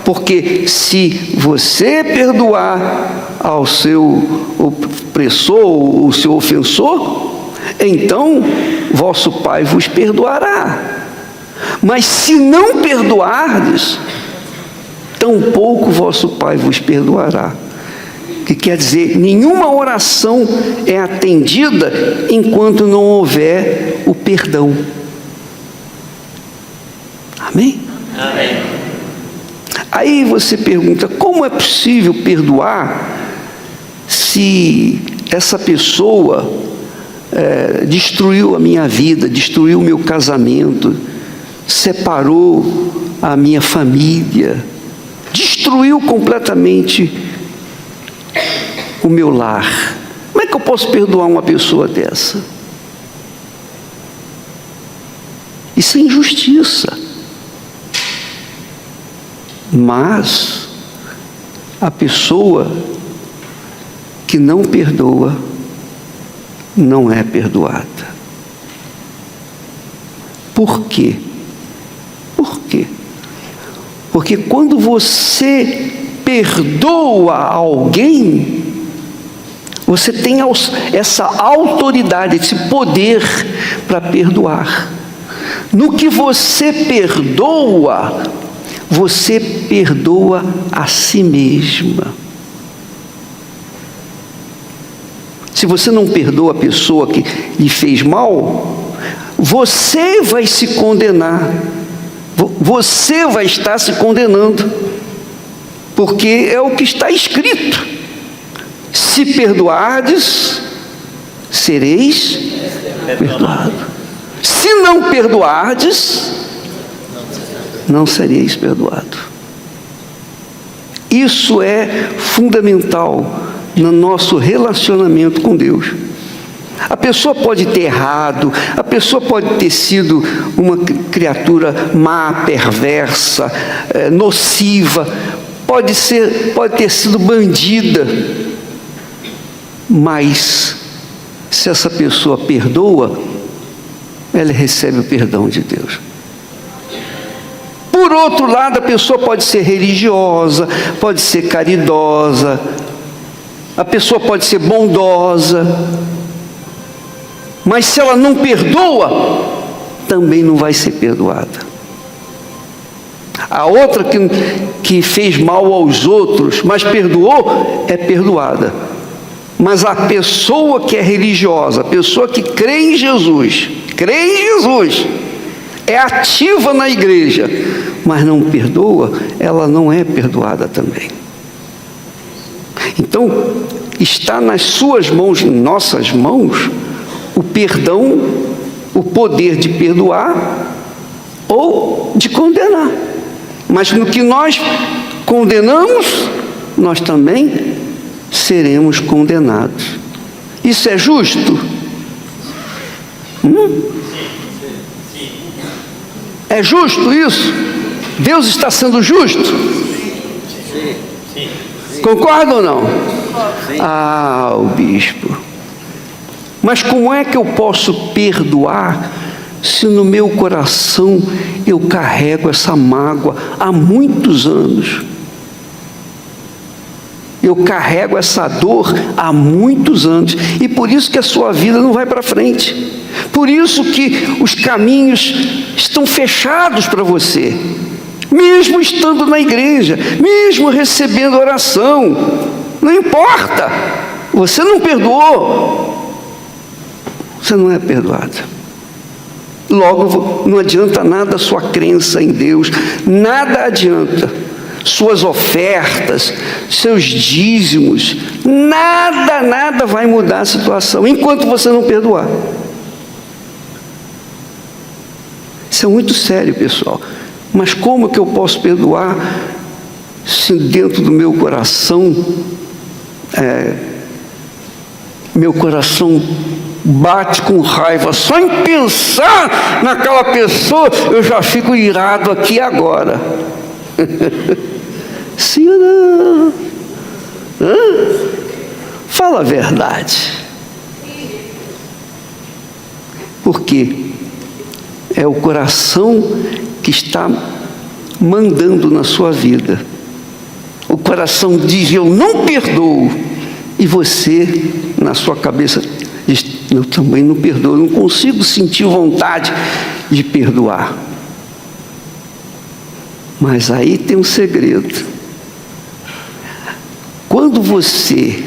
porque se você perdoar ao seu opressor, o seu ofensor, então vosso Pai vos perdoará. Mas se não perdoardes, tampouco vosso Pai vos perdoará. Que quer dizer, nenhuma oração é atendida enquanto não houver o perdão. Amém? Amém. Aí você pergunta, como é possível perdoar se essa pessoa destruiu a minha vida, destruiu o meu casamento, separou a minha família, destruiu completamente o meu lar? Como é que eu posso perdoar uma pessoa dessa? Isso é injustiça. Mas a pessoa que não perdoa não é perdoada. Por quê? Por quê? Porque quando você perdoa alguém, você tem essa autoridade, esse poder para perdoar. No que você perdoa a si mesma. Se você não perdoa a pessoa que lhe fez mal, você vai se condenar. Você vai estar se condenando. Porque é o que está escrito. Se perdoardes, sereis perdoados. Se não perdoardes, não sereis perdoado. Isso é fundamental no nosso relacionamento com Deus. A pessoa pode ter errado, a pessoa pode ter sido uma criatura má, perversa, nociva, pode ter sido bandida, mas se essa pessoa perdoa, ela recebe o perdão de Deus. Por outro lado, a pessoa pode ser religiosa, pode ser caridosa, a pessoa pode ser bondosa, mas se ela não perdoa, também não vai ser perdoada. A outra que fez mal aos outros, mas perdoou, é perdoada. Mas a pessoa que é religiosa, a pessoa que crê em Jesus, é ativa na igreja, mas não perdoa, ela não é perdoada também. Então, está nas suas mãos, em nossas mãos, o perdão, o poder de perdoar ou de condenar. Mas no que nós condenamos, nós também seremos condenados. Isso é justo? É justo isso? Deus está sendo justo? Concorda ou não? Ah, o bispo. Mas como é que eu posso perdoar se no meu coração eu carrego essa mágoa há muitos anos? Eu carrego essa dor há muitos anos, e por isso que a sua vida não vai para frente. Por isso que os caminhos estão fechados para você, mesmo estando na igreja, mesmo recebendo oração. Não importa, você não perdoou, você não é perdoado. Logo, não adianta nada a sua crença em Deus, nada adianta. Suas ofertas, seus dízimos, nada vai mudar a situação, enquanto você não perdoar. Isso é muito sério, pessoal. Mas como que eu posso perdoar se dentro do meu coração, meu coração bate com raiva? Só em pensar naquela pessoa, eu já fico irado aqui agora. Sim ou não? Fala a verdade. Por quê? É o coração que está mandando na sua vida. O coração diz: eu não perdoo. E você, na sua cabeça, diz: eu também não perdoo, eu não consigo sentir vontade de perdoar. Mas aí tem um segredo. Quando você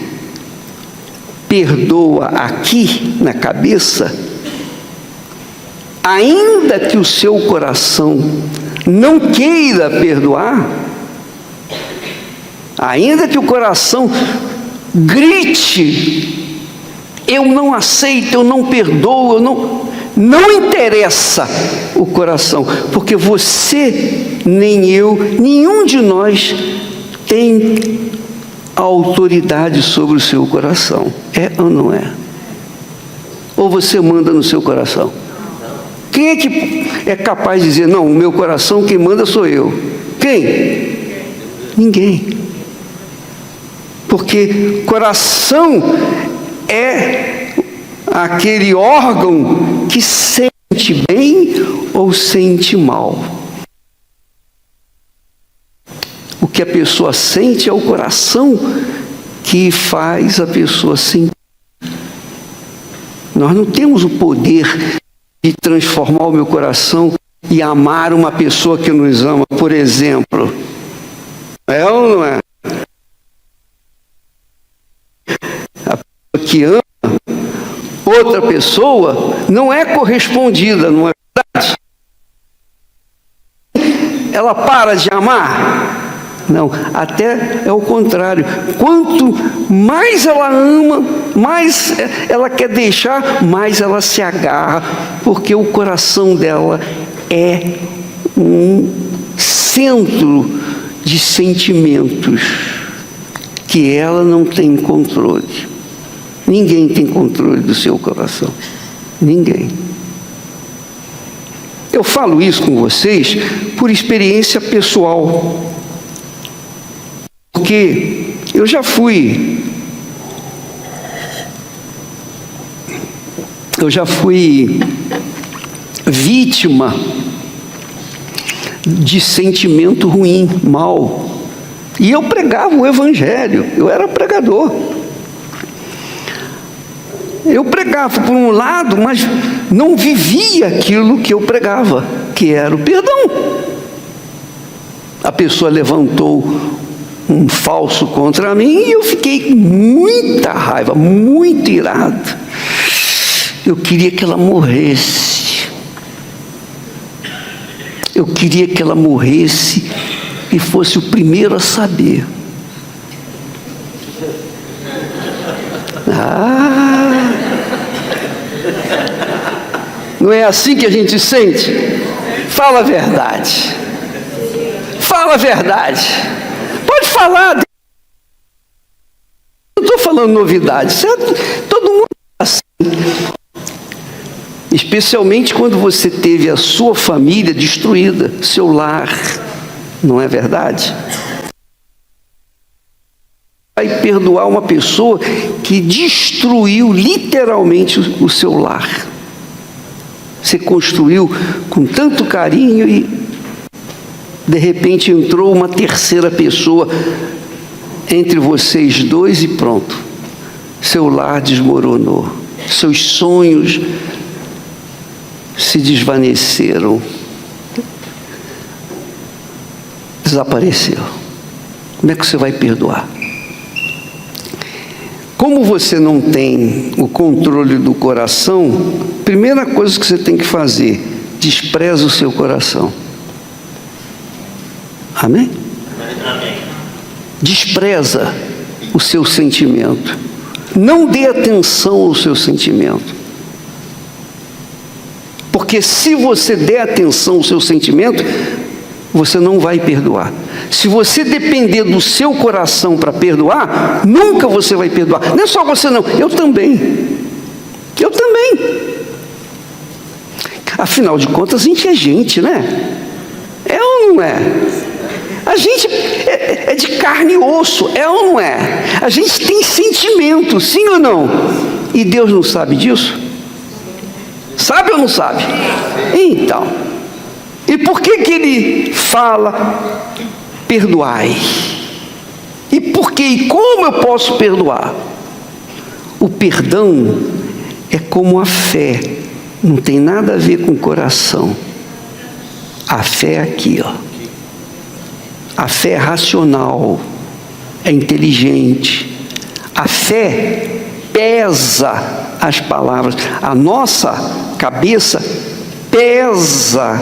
perdoa aqui na cabeça, ainda que o seu coração não queira perdoar, ainda que o coração grite: eu não aceito, eu não perdoo, não interessa o coração, porque você, nem eu, nenhum de nós tem autoridade sobre o seu coração. É ou não é? Ou você manda no seu coração? Quem é que é capaz de dizer: não, o meu coração quem manda sou eu? Quem? Ninguém. Porque coração é aquele órgão que sente bem ou sente mal. O que a pessoa sente é o coração que faz a pessoa sentir. Nós não temos o poder de transformar o meu coração e amar uma pessoa que nos ama, por exemplo. É ou não é? A pessoa que ama outra pessoa não é correspondida, não é verdade? Ela para de amar? Não, até é o contrário. Quanto mais ela ama, mais ela quer deixar, mais ela se agarra, porque o coração dela é um centro de sentimentos que ela não tem controle. Ninguém tem controle do seu coração. Ninguém. Eu falo isso com vocês por experiência pessoal. Porque eu já fui vítima de sentimento ruim, mal. E eu pregava o evangelho, eu era pregador. Eu pregava por um lado, mas não vivia aquilo que eu pregava, que era o perdão. A pessoa levantou um falso contra mim e eu fiquei com muita raiva, muito irado. Eu queria que ela morresse. Eu queria que ela morresse e fosse o primeiro a saber. Não é assim que a gente sente? Fala a verdade. Fala a verdade. Pode falar. Não estou falando novidade, certo? Todo mundo é assim. Especialmente quando você teve a sua família destruída, seu lar. Não é verdade? Vai perdoar uma pessoa que destruiu literalmente o seu lar. Você construiu com tanto carinho e de repente entrou uma terceira pessoa entre vocês dois e pronto. Seu lar desmoronou. Seus sonhos se desvaneceram. Desapareceu. Como é que você vai perdoar? Como você não tem o controle do coração, primeira coisa que você tem que fazer despreza o seu coração. Amém? Amém. Despreza o seu sentimento. Não dê atenção ao seu sentimento. Porque se você der atenção ao seu sentimento, você não vai perdoar. Se você depender do seu coração para perdoar, nunca você vai perdoar. Não é só você não, eu também. Eu também. Afinal de contas, a gente é gente, né? É ou não é? A gente é de carne e osso, é ou não é? A gente tem sentimento, sim ou não? E Deus não sabe disso? Sabe ou não sabe? Então, e por que Ele fala, perdoai? E por que e como eu posso perdoar? O perdão é como a fé, não tem nada a ver com o coração. A fé é aqui, ó. A fé é racional, é inteligente. A fé pesa as palavras. A nossa cabeça pesa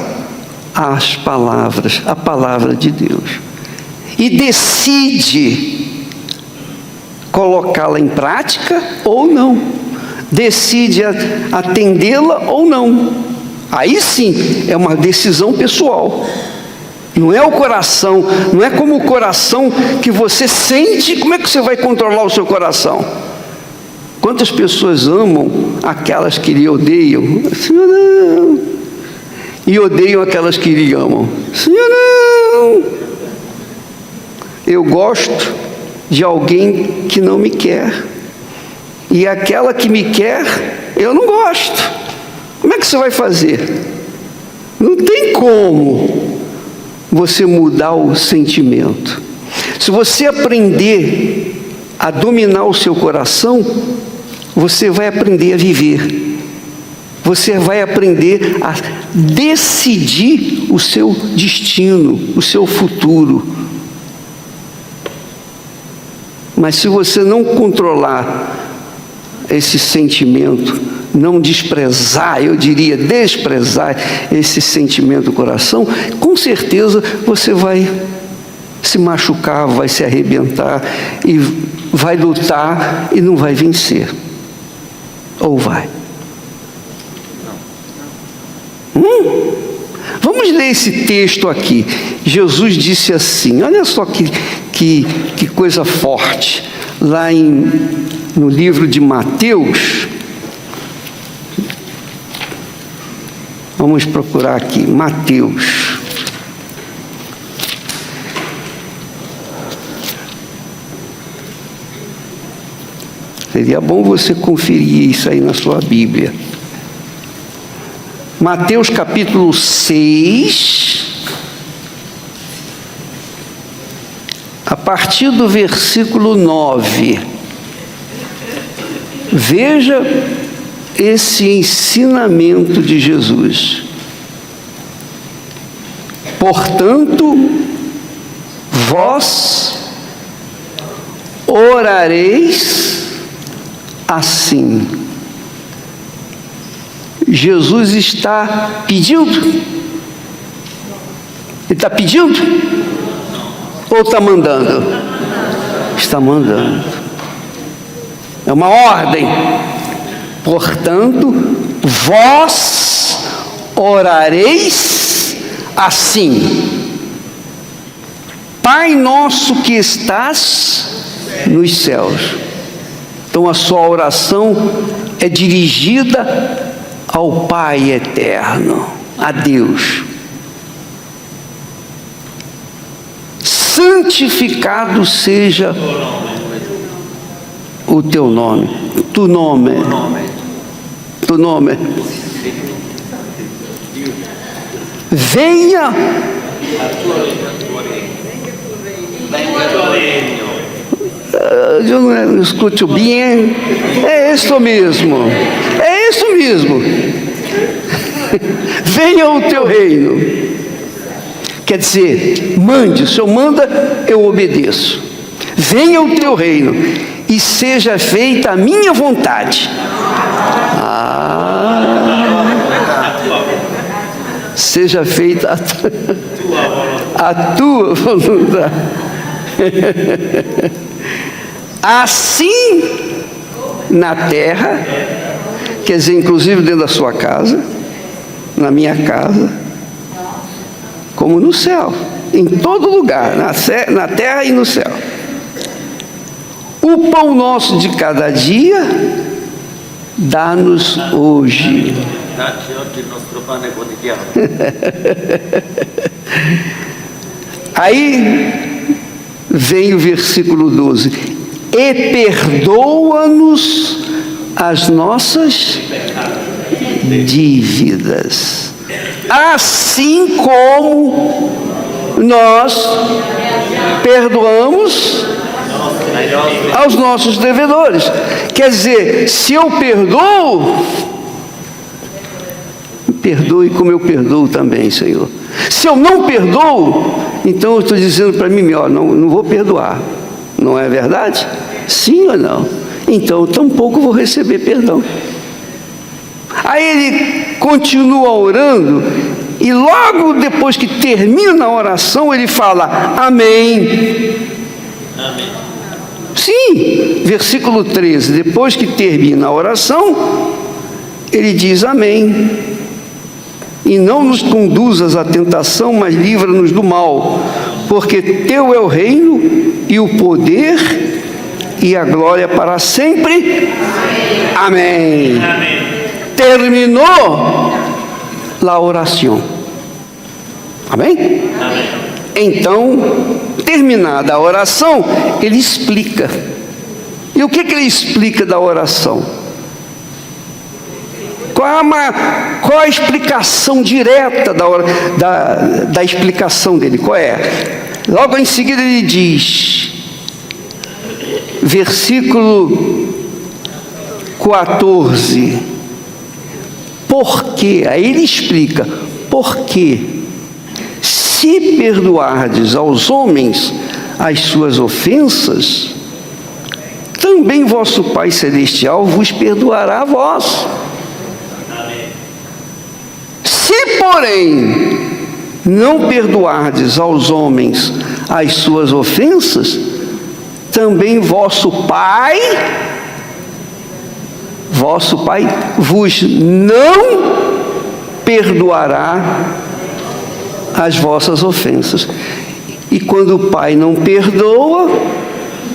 as palavras, a palavra de Deus. E decide colocá-la em prática ou não. Decide atendê-la ou não. Aí sim, é uma decisão pessoal. Não é o coração, não é como o coração que você sente. Como é que você vai controlar o seu coração? Quantas pessoas amam aquelas que lhe odeiam? Senhor, não. E odeiam aquelas que lhe amam? Senhor, não. Eu gosto de alguém que não me quer. E aquela que me quer, eu não gosto. Como é que você vai fazer? Não tem como você mudar o sentimento. Se você aprender a dominar o seu coração, você vai aprender a viver. Você vai aprender a decidir o seu destino, o seu futuro. Mas se você não controlar esse sentimento, não desprezar, eu diria desprezar esse sentimento do coração, com certeza você vai se machucar, vai se arrebentar e vai lutar e não vai vencer. Ou vai? Vamos ler esse texto aqui. Jesus disse assim, olha só que coisa forte, lá no livro de Mateus. Vamos procurar aqui, Mateus. Seria bom você conferir isso aí na sua Bíblia. Mateus capítulo 6, a partir do versículo 9. Veja esse ensinamento de Jesus. Portanto, vós orareis assim. Jesus está pedindo? Ele está pedindo? Ou está mandando? Está mandando. É uma ordem. Portanto, vós orareis assim. Pai nosso que estás nos céus. Então a sua oração é dirigida ao Pai eterno, a Deus. Santificado seja o teu nome. Tu nome. Venha eu não escuto bem. É isso mesmo. É isso mesmo. Venha o teu reino. Quer dizer, mande. O Senhor manda, eu obedeço. Venha o teu reino e seja feita a minha vontade. seja feita a tua vontade. Assim na terra, quer dizer, inclusive dentro da sua casa, na minha casa, como no céu, em todo lugar, na terra e no céu. O pão nosso de cada dia, dá-nos hoje. Aí vem o versículo 12: e perdoa-nos as nossas dívidas, assim como nós perdoamos aos nossos devedores. Quer dizer, se eu perdoo, perdoe como eu perdoo também, Senhor. Se eu não perdoo, então eu estou dizendo para mim, ó, não vou perdoar. Não é verdade? Sim ou não? Então, tampouco vou receber perdão. Aí ele continua orando, e logo depois que termina a oração, ele fala, amém. Amém. Sim, versículo 13, depois que termina a oração, ele diz amém. E não nos conduzas à tentação, mas livra-nos do mal, porque teu é o reino e o poder e a glória para sempre. Amém. Amém. Terminou a oração. Amém? Amém. Então, terminada a oração, ele explica. E o que ele explica da oração? Qual a explicação direta da explicação dele? Qual é? Logo em seguida ele diz, versículo 14, por quê? Aí ele explica, porque se perdoardes aos homens as suas ofensas, também vosso Pai Celestial vos perdoará a vós. Se, porém, não perdoardes aos homens as suas ofensas, também vosso Pai vos não perdoará as vossas ofensas. E quando o Pai não perdoa,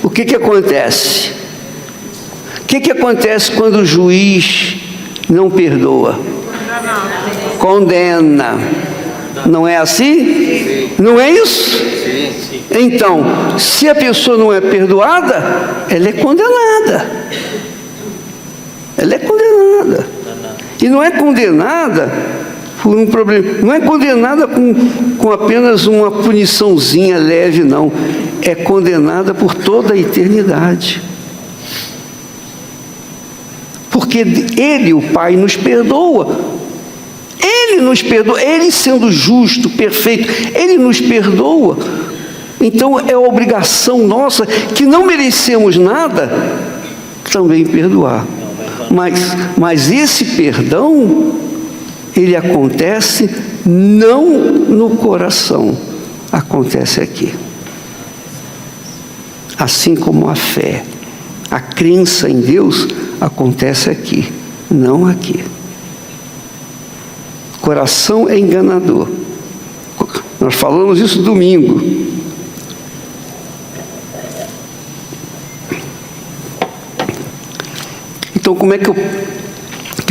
o que acontece? O que acontece quando o juiz não perdoa? Condena. Não é assim? Não é isso? Então, se a pessoa não é perdoada, ela é condenada. Ela é condenada. E não é condenada por um problema, não é condenada com apenas uma puniçãozinha leve, não. É condenada por toda a eternidade. Porque Ele, o Pai, nos perdoa. Ele nos perdoa, Ele sendo justo, perfeito, Ele nos perdoa. Então é obrigação nossa, que não merecemos nada, também perdoar. Mas esse perdão, ele acontece não no coração, acontece aqui. Assim como a fé, a crença em Deus acontece aqui, não aqui. Coração é enganador. Nós falamos isso domingo. Então, como é que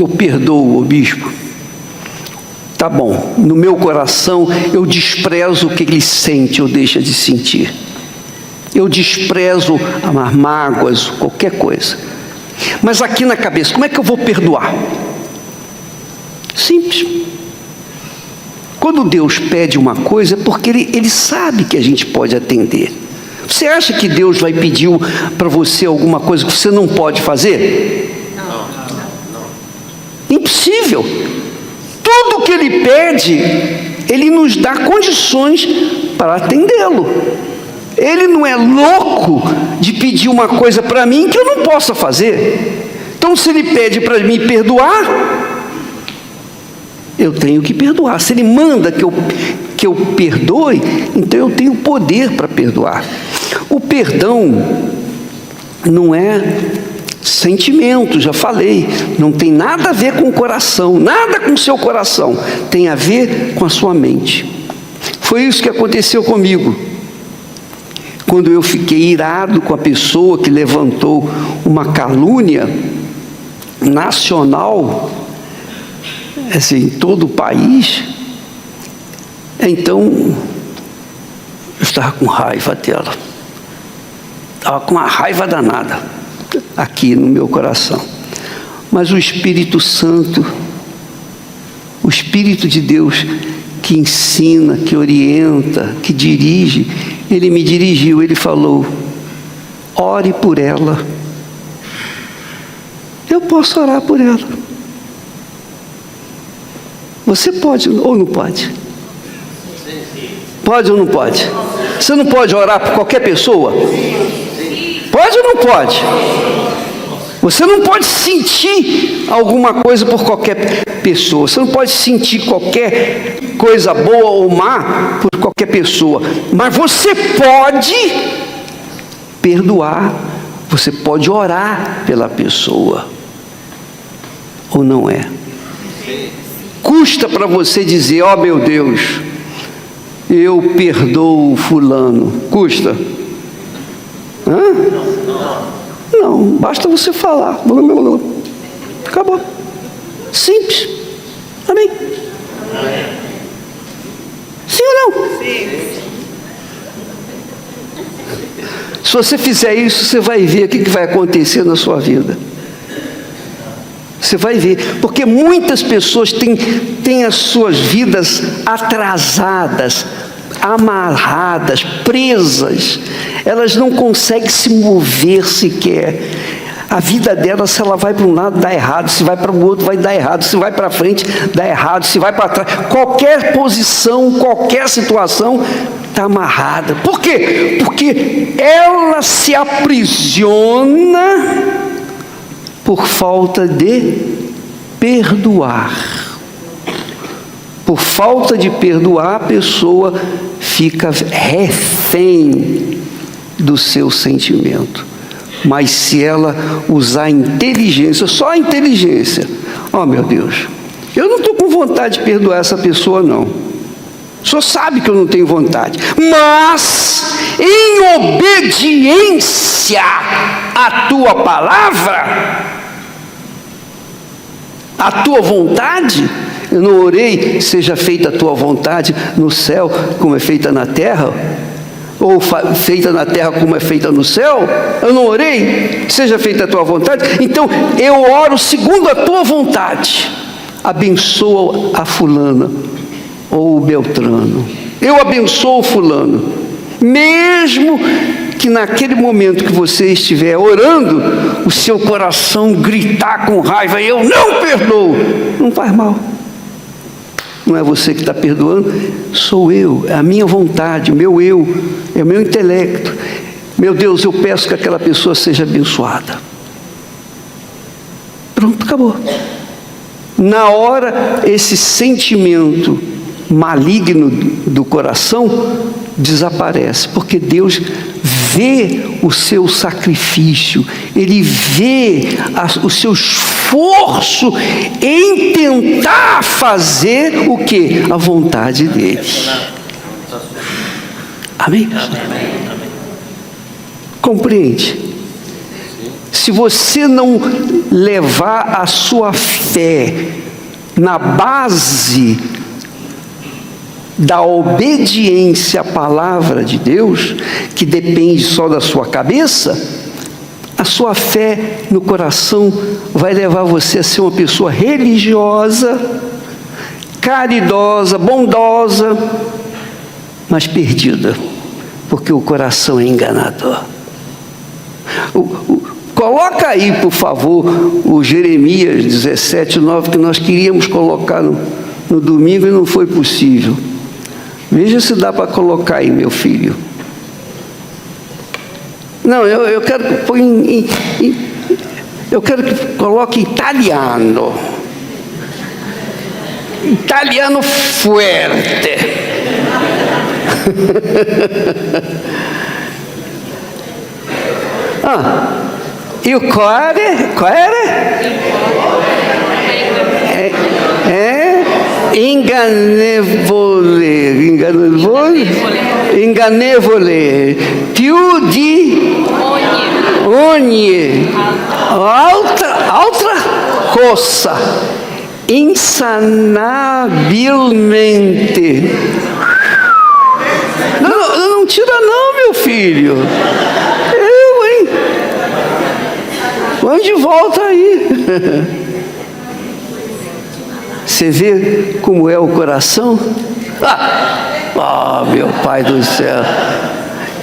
eu perdoo o bispo? Tá bom, no meu coração eu desprezo o que ele sente ou deixa de sentir. Eu desprezo as mágoas, qualquer coisa. Mas aqui na cabeça, como é que eu vou perdoar? Simples. Quando Deus pede uma coisa, é porque Ele sabe que a gente pode atender. Você acha que Deus vai pedir para você alguma coisa que você não pode fazer? Não. Impossível. Tudo que Ele pede, Ele nos dá condições para atendê-lo. Ele não é louco de pedir uma coisa para mim que eu não possa fazer. Então, se Ele pede para me perdoar, eu tenho que perdoar. Se Ele manda que eu perdoe, então eu tenho poder para perdoar. O perdão não é sentimento, já falei, não tem nada a ver com o coração, nada com o seu coração, tem a ver com a sua mente. Foi isso que aconteceu comigo. Quando eu fiquei irado com a pessoa que levantou uma calúnia nacional, assim, em todo o país, então eu estava com raiva dela. Estava com uma raiva danada aqui no meu coração. Mas o Espírito Santo, o Espírito de Deus, que ensina, que orienta, que dirige, Ele me dirigiu, Ele falou: ore por ela. Eu posso orar por ela. Você pode ou não pode? Pode ou não pode? Você não pode orar por qualquer pessoa? Pode ou não pode? Você não pode sentir alguma coisa por qualquer pessoa. Você não pode sentir qualquer coisa boa ou má por qualquer pessoa. Mas você pode perdoar. Você pode orar pela pessoa. Ou não é? Custa para você dizer: ó meu Deus, eu perdoo fulano. Custa? Hã? Não, basta você falar. Acabou. Simples. Amém? Sim ou não? Sim. Se você fizer isso, você vai ver o que vai acontecer na sua vida. Você vai ver, porque muitas pessoas têm as suas vidas atrasadas, amarradas, presas. Elas não conseguem se mover sequer. A vida delas, se ela vai para um lado, dá errado. Se vai para o outro, vai dar errado. Se vai para frente, dá errado. Se vai para trás, qualquer posição, qualquer situação está amarrada. Por quê? Porque ela se aprisiona por falta de perdoar. Por falta de perdoar, a pessoa fica refém do seu sentimento. Mas se ela usar a inteligência, só a inteligência, ó meu Deus, eu não estou com vontade de perdoar essa pessoa não. O senhor sabe que eu não tenho vontade, mas em obediência à tua palavra, à tua vontade, eu não orei: seja feita a tua vontade no céu como é feita na terra, ou feita na terra como é feita no céu. Eu não orei: seja feita a tua vontade. Então eu oro segundo a tua vontade. Abençoa a fulana ou o Beltrano. Eu abençoo o fulano, mesmo que naquele momento que você estiver orando, o seu coração gritar com raiva: eu não perdoo. Não faz mal. Não é você que está perdoando, sou eu, é a minha vontade, o meu eu, é o meu intelecto. Meu Deus, eu peço que aquela pessoa seja abençoada. Pronto, acabou. Na hora, esse sentimento maligno do coração desaparece, porque Deus vê o seu sacrifício, Ele vê o seu esforço em tentar fazer o que? A vontade dEle. Amém? Compreende? Se você não levar a sua fé na base da obediência à palavra de Deus, que depende só da sua cabeça, a sua fé no coração vai levar você a ser uma pessoa religiosa, caridosa, bondosa, mas perdida, porque o coração é enganador. Coloca aí, por favor, o Jeremias 17:9, que nós queríamos colocar no domingo e não foi possível. Veja se dá para colocar aí, meu filho. Não, eu quero que põe eu quero que coloque italiano. Italiano fuerte. E o cuore? Ingannevole, più di ogni altra cosa, insanabilmente. Não tira não, meu filho. Hein? Vamos de volta aí. Você vê como é o coração? Meu Pai do céu.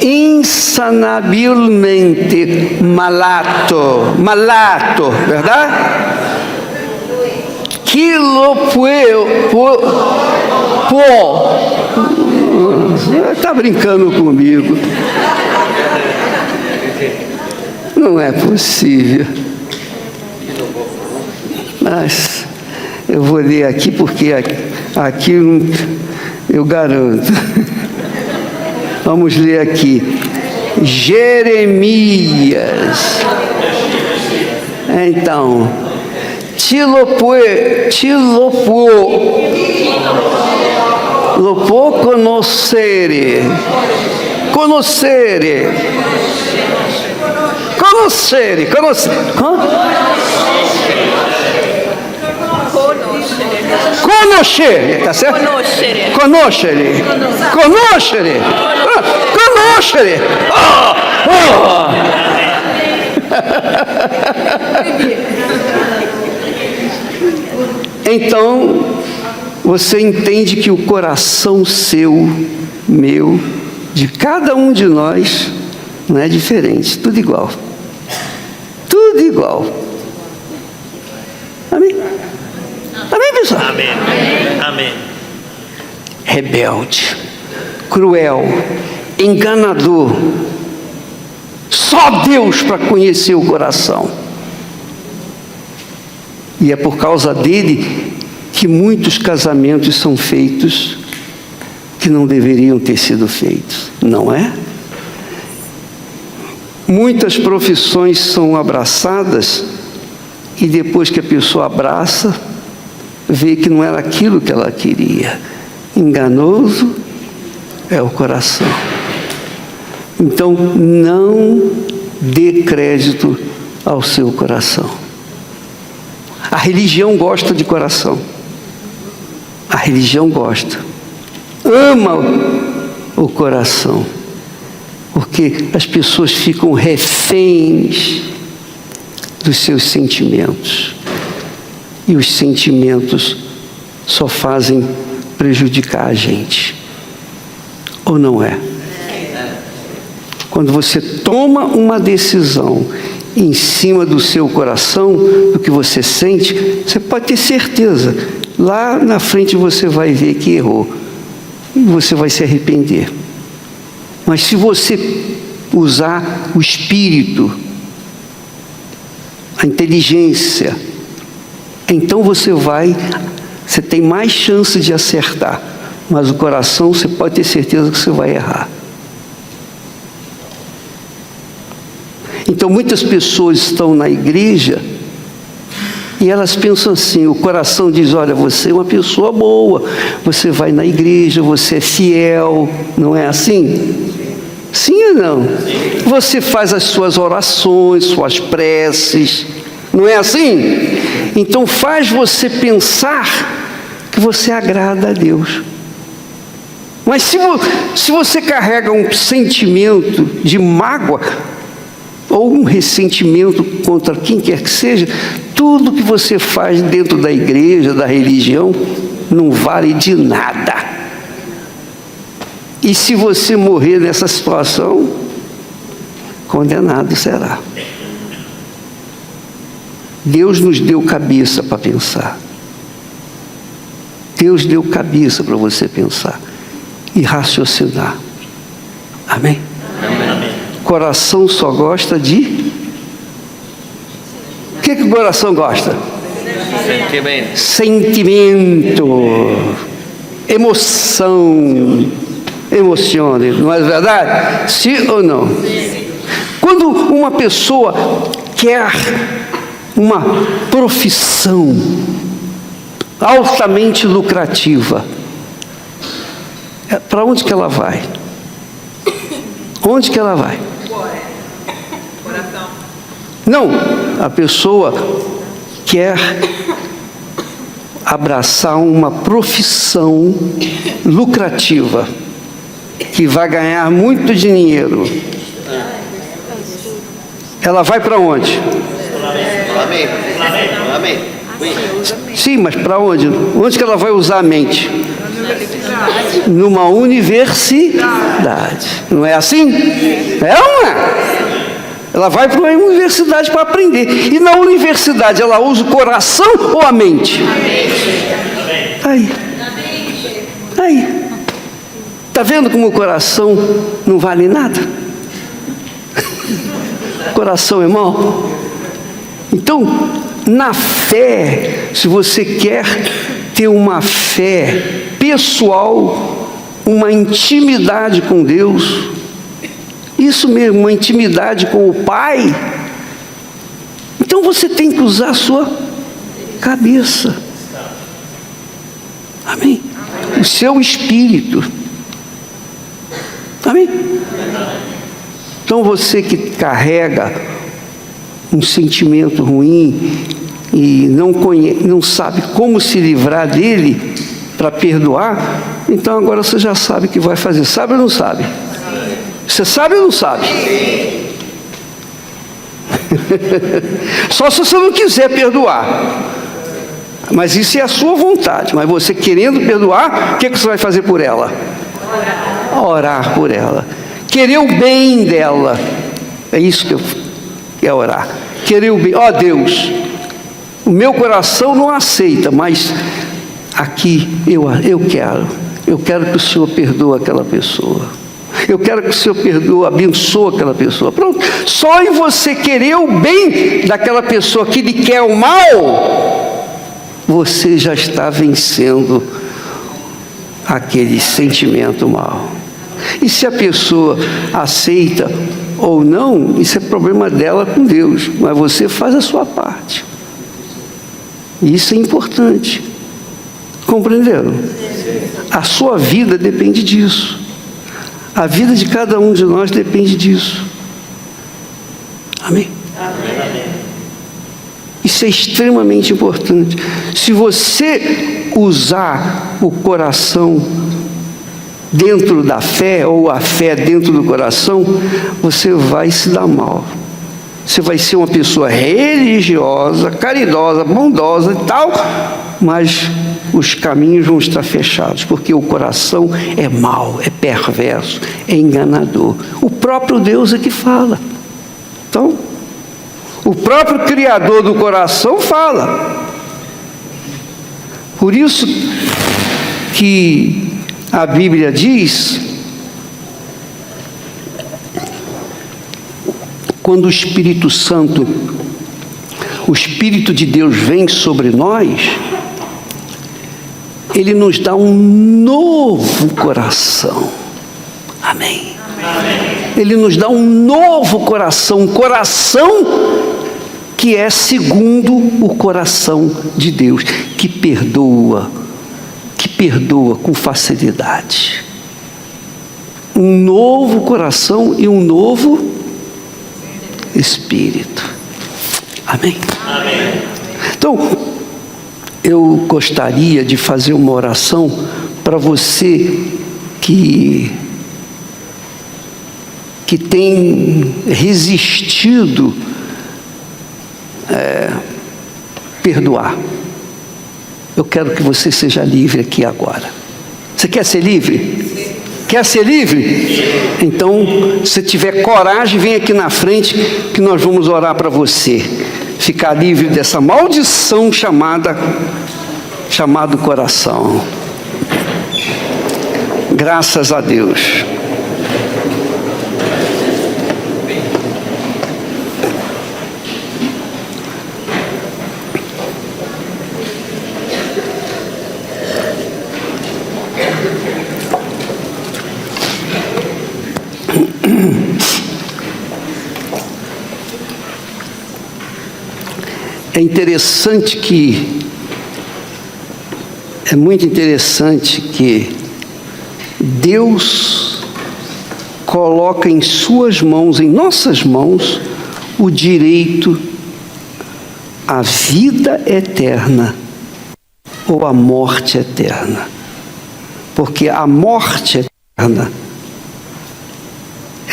Insanabilmente malato, verdade? Que lo può. Está brincando comigo. Não é possível. Mas eu vou ler aqui porque aqui eu garanto. Vamos ler aqui. Jeremias. Então, lo può conoscere. Conoscere, tá certo? Conoscere. Então, você entende que o coração seu, meu, de cada um de nós, não é diferente, tudo igual. Tudo igual. Amém? Amém, pessoal? Amém. Rebelde, cruel, enganador. Só Deus para conhecer o coração. E é por causa dele que muitos casamentos são feitos que não deveriam ter sido feitos, não é? Muitas profissões são abraçadas e depois que a pessoa abraça, vê que não era aquilo que ela queria. Enganoso é o coração. Então, não dê crédito ao seu coração. A religião gosta de coração. A religião gosta. Ama o coração. Porque as pessoas ficam reféns dos seus sentimentos. E os sentimentos só fazem prejudicar a gente. Ou não é? Quando você toma uma decisão em cima do seu coração, do que você sente, você pode ter certeza, lá na frente você vai ver que errou. E você vai se arrepender. Mas se você usar o espírito, a inteligência, então você tem mais chance de acertar. Mas o coração, você pode ter certeza que você vai errar. Então muitas pessoas estão na igreja e elas pensam assim, o coração diz, olha, você é uma pessoa boa, você vai na igreja, você é fiel, não é assim? Sim ou não? Você faz as suas orações, suas preces, não é assim? Então faz você pensar que você agrada a Deus. Mas se você carrega um sentimento de mágoa, ou um ressentimento contra quem quer que seja, tudo que você faz dentro da igreja, da religião, não vale de nada. E se você morrer nessa situação, condenado será. Deus nos deu cabeça para pensar. Deus deu cabeça para você pensar e raciocinar. Amém? Coração só gosta de... O que o coração gosta? sentimento, emoção, emocione, não é verdade? Sim ou não? Quando uma pessoa quer uma profissão altamente lucrativa, para onde que ela vai? Onde que ela vai? Coração. Não, a pessoa quer abraçar uma profissão lucrativa, que vai ganhar muito dinheiro. Ela vai para onde? Sim, mas para onde? Onde que ela vai usar a mente? Numa universidade. Não é assim? É ou não é? Ela vai para uma universidade para aprender. E na universidade ela usa o coração ou a mente? Aí. Está vendo como o coração não vale nada? O coração é mau. Então, na fé, se você quer ter uma fé pessoal, uma intimidade com Deus, isso mesmo, uma intimidade com o Pai, então você tem que usar a sua cabeça. Amém? O seu espírito. Amém? Então você que carrega um sentimento ruim e não sabe como se livrar dele para perdoar, então agora você já sabe o que vai fazer. Sabe ou não sabe? Você sabe ou não sabe? Só se você não quiser perdoar. Mas isso é a sua vontade. Mas você querendo perdoar, o que você vai fazer por ela? Orar por ela. Querer o bem dela. É isso que é orar. Querer o bem. Ó Deus, o meu coração não aceita, mas aqui eu quero que o Senhor perdoe aquela pessoa. Eu quero que o Senhor perdoe, abençoe aquela pessoa. Pronto. Só em você querer o bem daquela pessoa que lhe quer o mal, você já está vencendo aquele sentimento mal. E se a pessoa aceita ou não, isso é problema dela com Deus, mas você faz a sua parte. E isso é importante. Compreenderam? A sua vida depende disso. A vida de cada um de nós depende disso. Amém? Amém. Isso é extremamente importante. Se você usar o coração dentro da fé, ou a fé dentro do coração, você vai se dar mal. Você vai ser uma pessoa religiosa, caridosa, bondosa e tal, mas os caminhos vão estar fechados, porque o coração é mau, é perverso, é enganador. O próprio Deus é que fala. Então, o próprio Criador do coração fala. Por isso que a Bíblia diz, quando o Espírito Santo, o Espírito de Deus vem sobre nós, Ele nos dá um novo coração. Amém. Amém. Ele nos dá um novo coração, um coração que é segundo o coração de Deus, que perdoa com facilidade. Um novo coração e um novo espírito. Amém? Amém. Então, eu gostaria de fazer uma oração para você que tem resistido perdoar. Eu quero que você seja livre aqui agora. Você quer ser livre? Quer ser livre? Então, se tiver coragem, vem aqui na frente que nós vamos orar para você ficar livre dessa maldição chamado coração. Graças a Deus. É muito interessante que Deus coloca em suas mãos, em nossas mãos, o direito à vida eterna ou à morte eterna. Porque a morte eterna,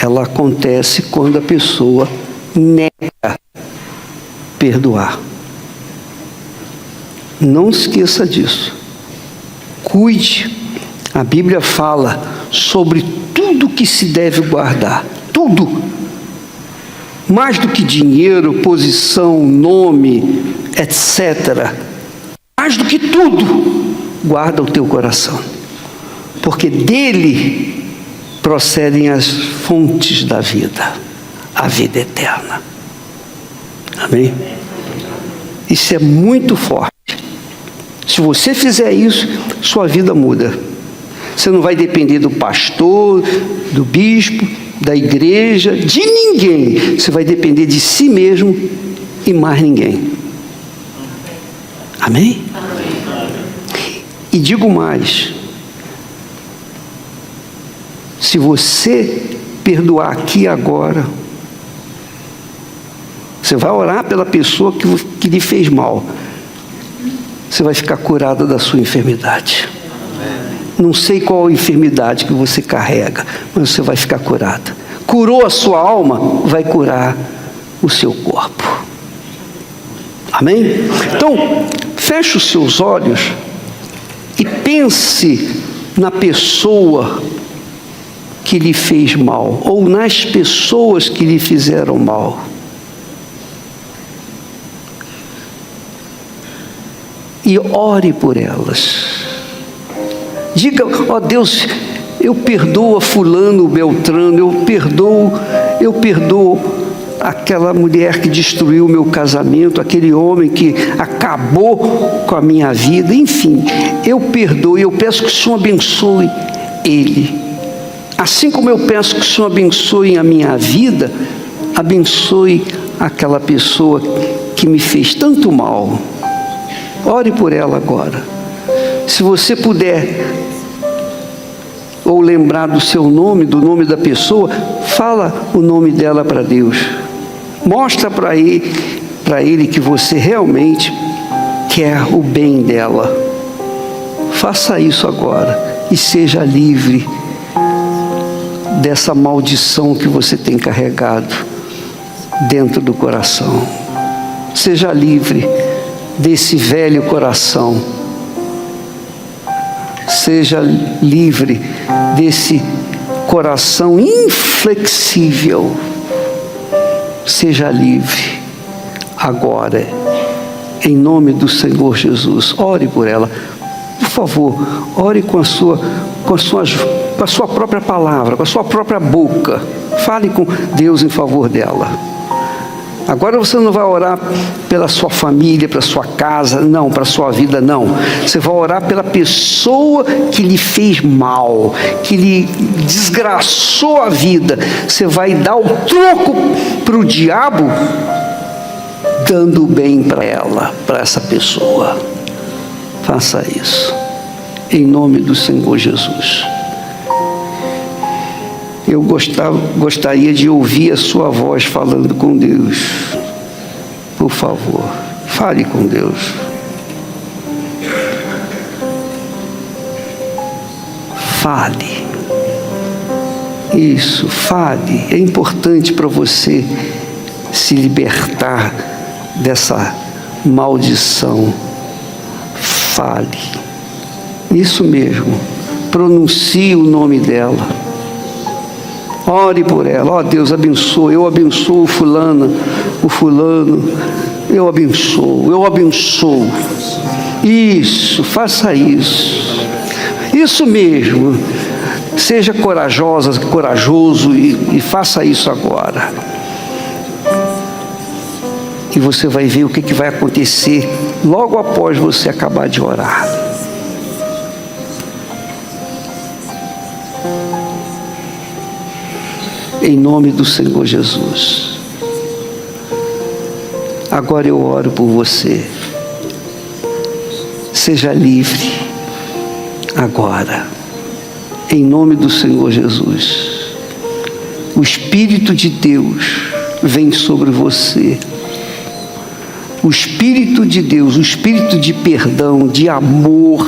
ela acontece quando a pessoa nega perdoar. Não esqueça disso. Cuide. A Bíblia fala sobre tudo que se deve guardar. Tudo. Mais do que dinheiro, posição, nome, etc. Mais do que tudo, guarda o teu coração. Porque dele procedem as fontes da vida. A vida eterna. Amém? Isso é muito forte. Se você fizer isso, sua vida muda. Você não vai depender do pastor, do bispo, da igreja, de ninguém. Você vai depender de si mesmo e mais ninguém. Amém? E digo mais. Se você perdoar aqui agora, você vai orar pela pessoa que lhe fez mal. Você vai ficar curada da sua enfermidade. Não sei qual a enfermidade que você carrega, mas você vai ficar curada. Curou a sua alma, vai curar o seu corpo. Amém? Então, feche os seus olhos e pense na pessoa que lhe fez mal, ou nas pessoas que lhe fizeram mal. E ore por elas. Diga, ó Deus, eu perdoo a fulano, Beltrano, eu perdoo aquela mulher que destruiu o meu casamento, aquele homem que acabou com a minha vida, enfim, eu perdoo e eu peço que o Senhor abençoe ele. Assim como eu peço que o Senhor abençoe a minha vida, abençoe aquela pessoa que me fez tanto mal. Ore por ela agora. Se você puder, ou lembrar do seu nome, do nome da pessoa, fala o nome dela para Deus. Mostra para ele que você realmente quer o bem dela. Faça isso agora e seja livre dessa maldição que você tem carregado dentro do coração. Seja livre desse velho coração. Seja livre desse coração inflexível. Seja livre agora, em nome do Senhor Jesus. Ore por ela, por favor. Ore com a sua própria palavra, com a sua própria boca. Fale com Deus em favor dela. Agora você não vai orar pela sua família, pela sua casa, não, para a sua vida, não. Você vai orar pela pessoa que lhe fez mal, que lhe desgraçou a vida. Você vai dar o troco para o diabo, dando o bem para ela, para essa pessoa. Faça isso, em nome do Senhor Jesus. Eu gostaria de ouvir a sua voz falando com Deus. Por favor, fale com Deus. Fale. Isso, fale. É importante para você se libertar dessa maldição. Fale. Isso mesmo. Pronuncie o nome dela. Ore por ela. Ó Deus, abençoe. Eu abençoo o fulano, eu abençoo. Isso, faça isso. Isso mesmo. Seja corajoso e faça isso agora. E você vai ver o que vai acontecer logo após você acabar de orar. Em nome do Senhor Jesus. Agora eu oro por você. Seja livre agora, em nome do Senhor Jesus. O Espírito de Deus vem sobre você. O Espírito de Deus, o Espírito de perdão, de amor,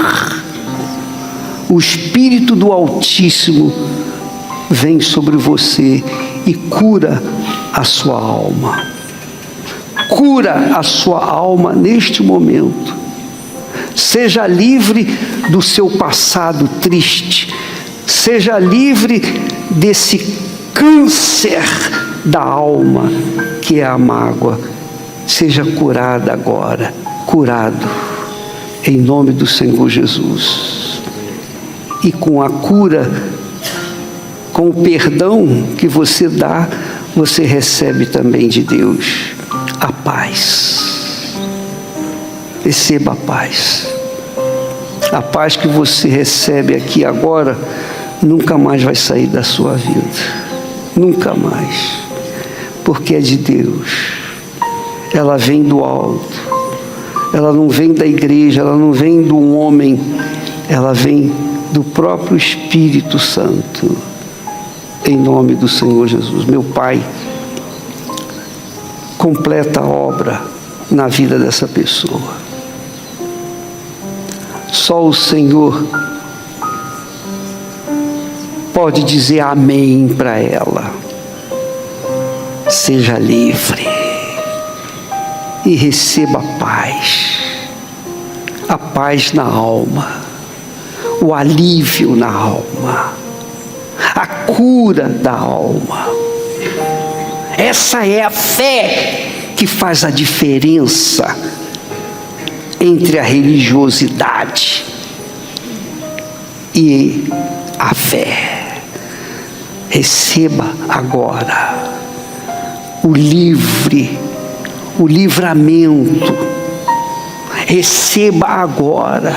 o Espírito do Altíssimo vem sobre você e cura a sua alma. Cura a sua alma neste momento. Seja livre do seu passado triste. Seja livre desse câncer da alma que é a mágoa. Seja curada agora, curado, em nome do Senhor Jesus. E com a cura, com o perdão que você dá, você recebe também de Deus a paz. Receba a paz. A paz que você recebe aqui agora, nunca mais vai sair da sua vida. Nunca mais. Porque é de Deus. Ela vem do alto. Ela não vem da igreja, ela não vem do homem. Ela vem do próprio Espírito Santo. Em nome do Senhor Jesus. Meu Pai, completa a obra na vida dessa pessoa. Só o Senhor pode dizer amém para ela. Seja livre e receba a paz na alma, o alívio na alma, a cura da alma. Essa é a fé que faz a diferença entre a religiosidade e a fé. Receba agora o livramento. Receba agora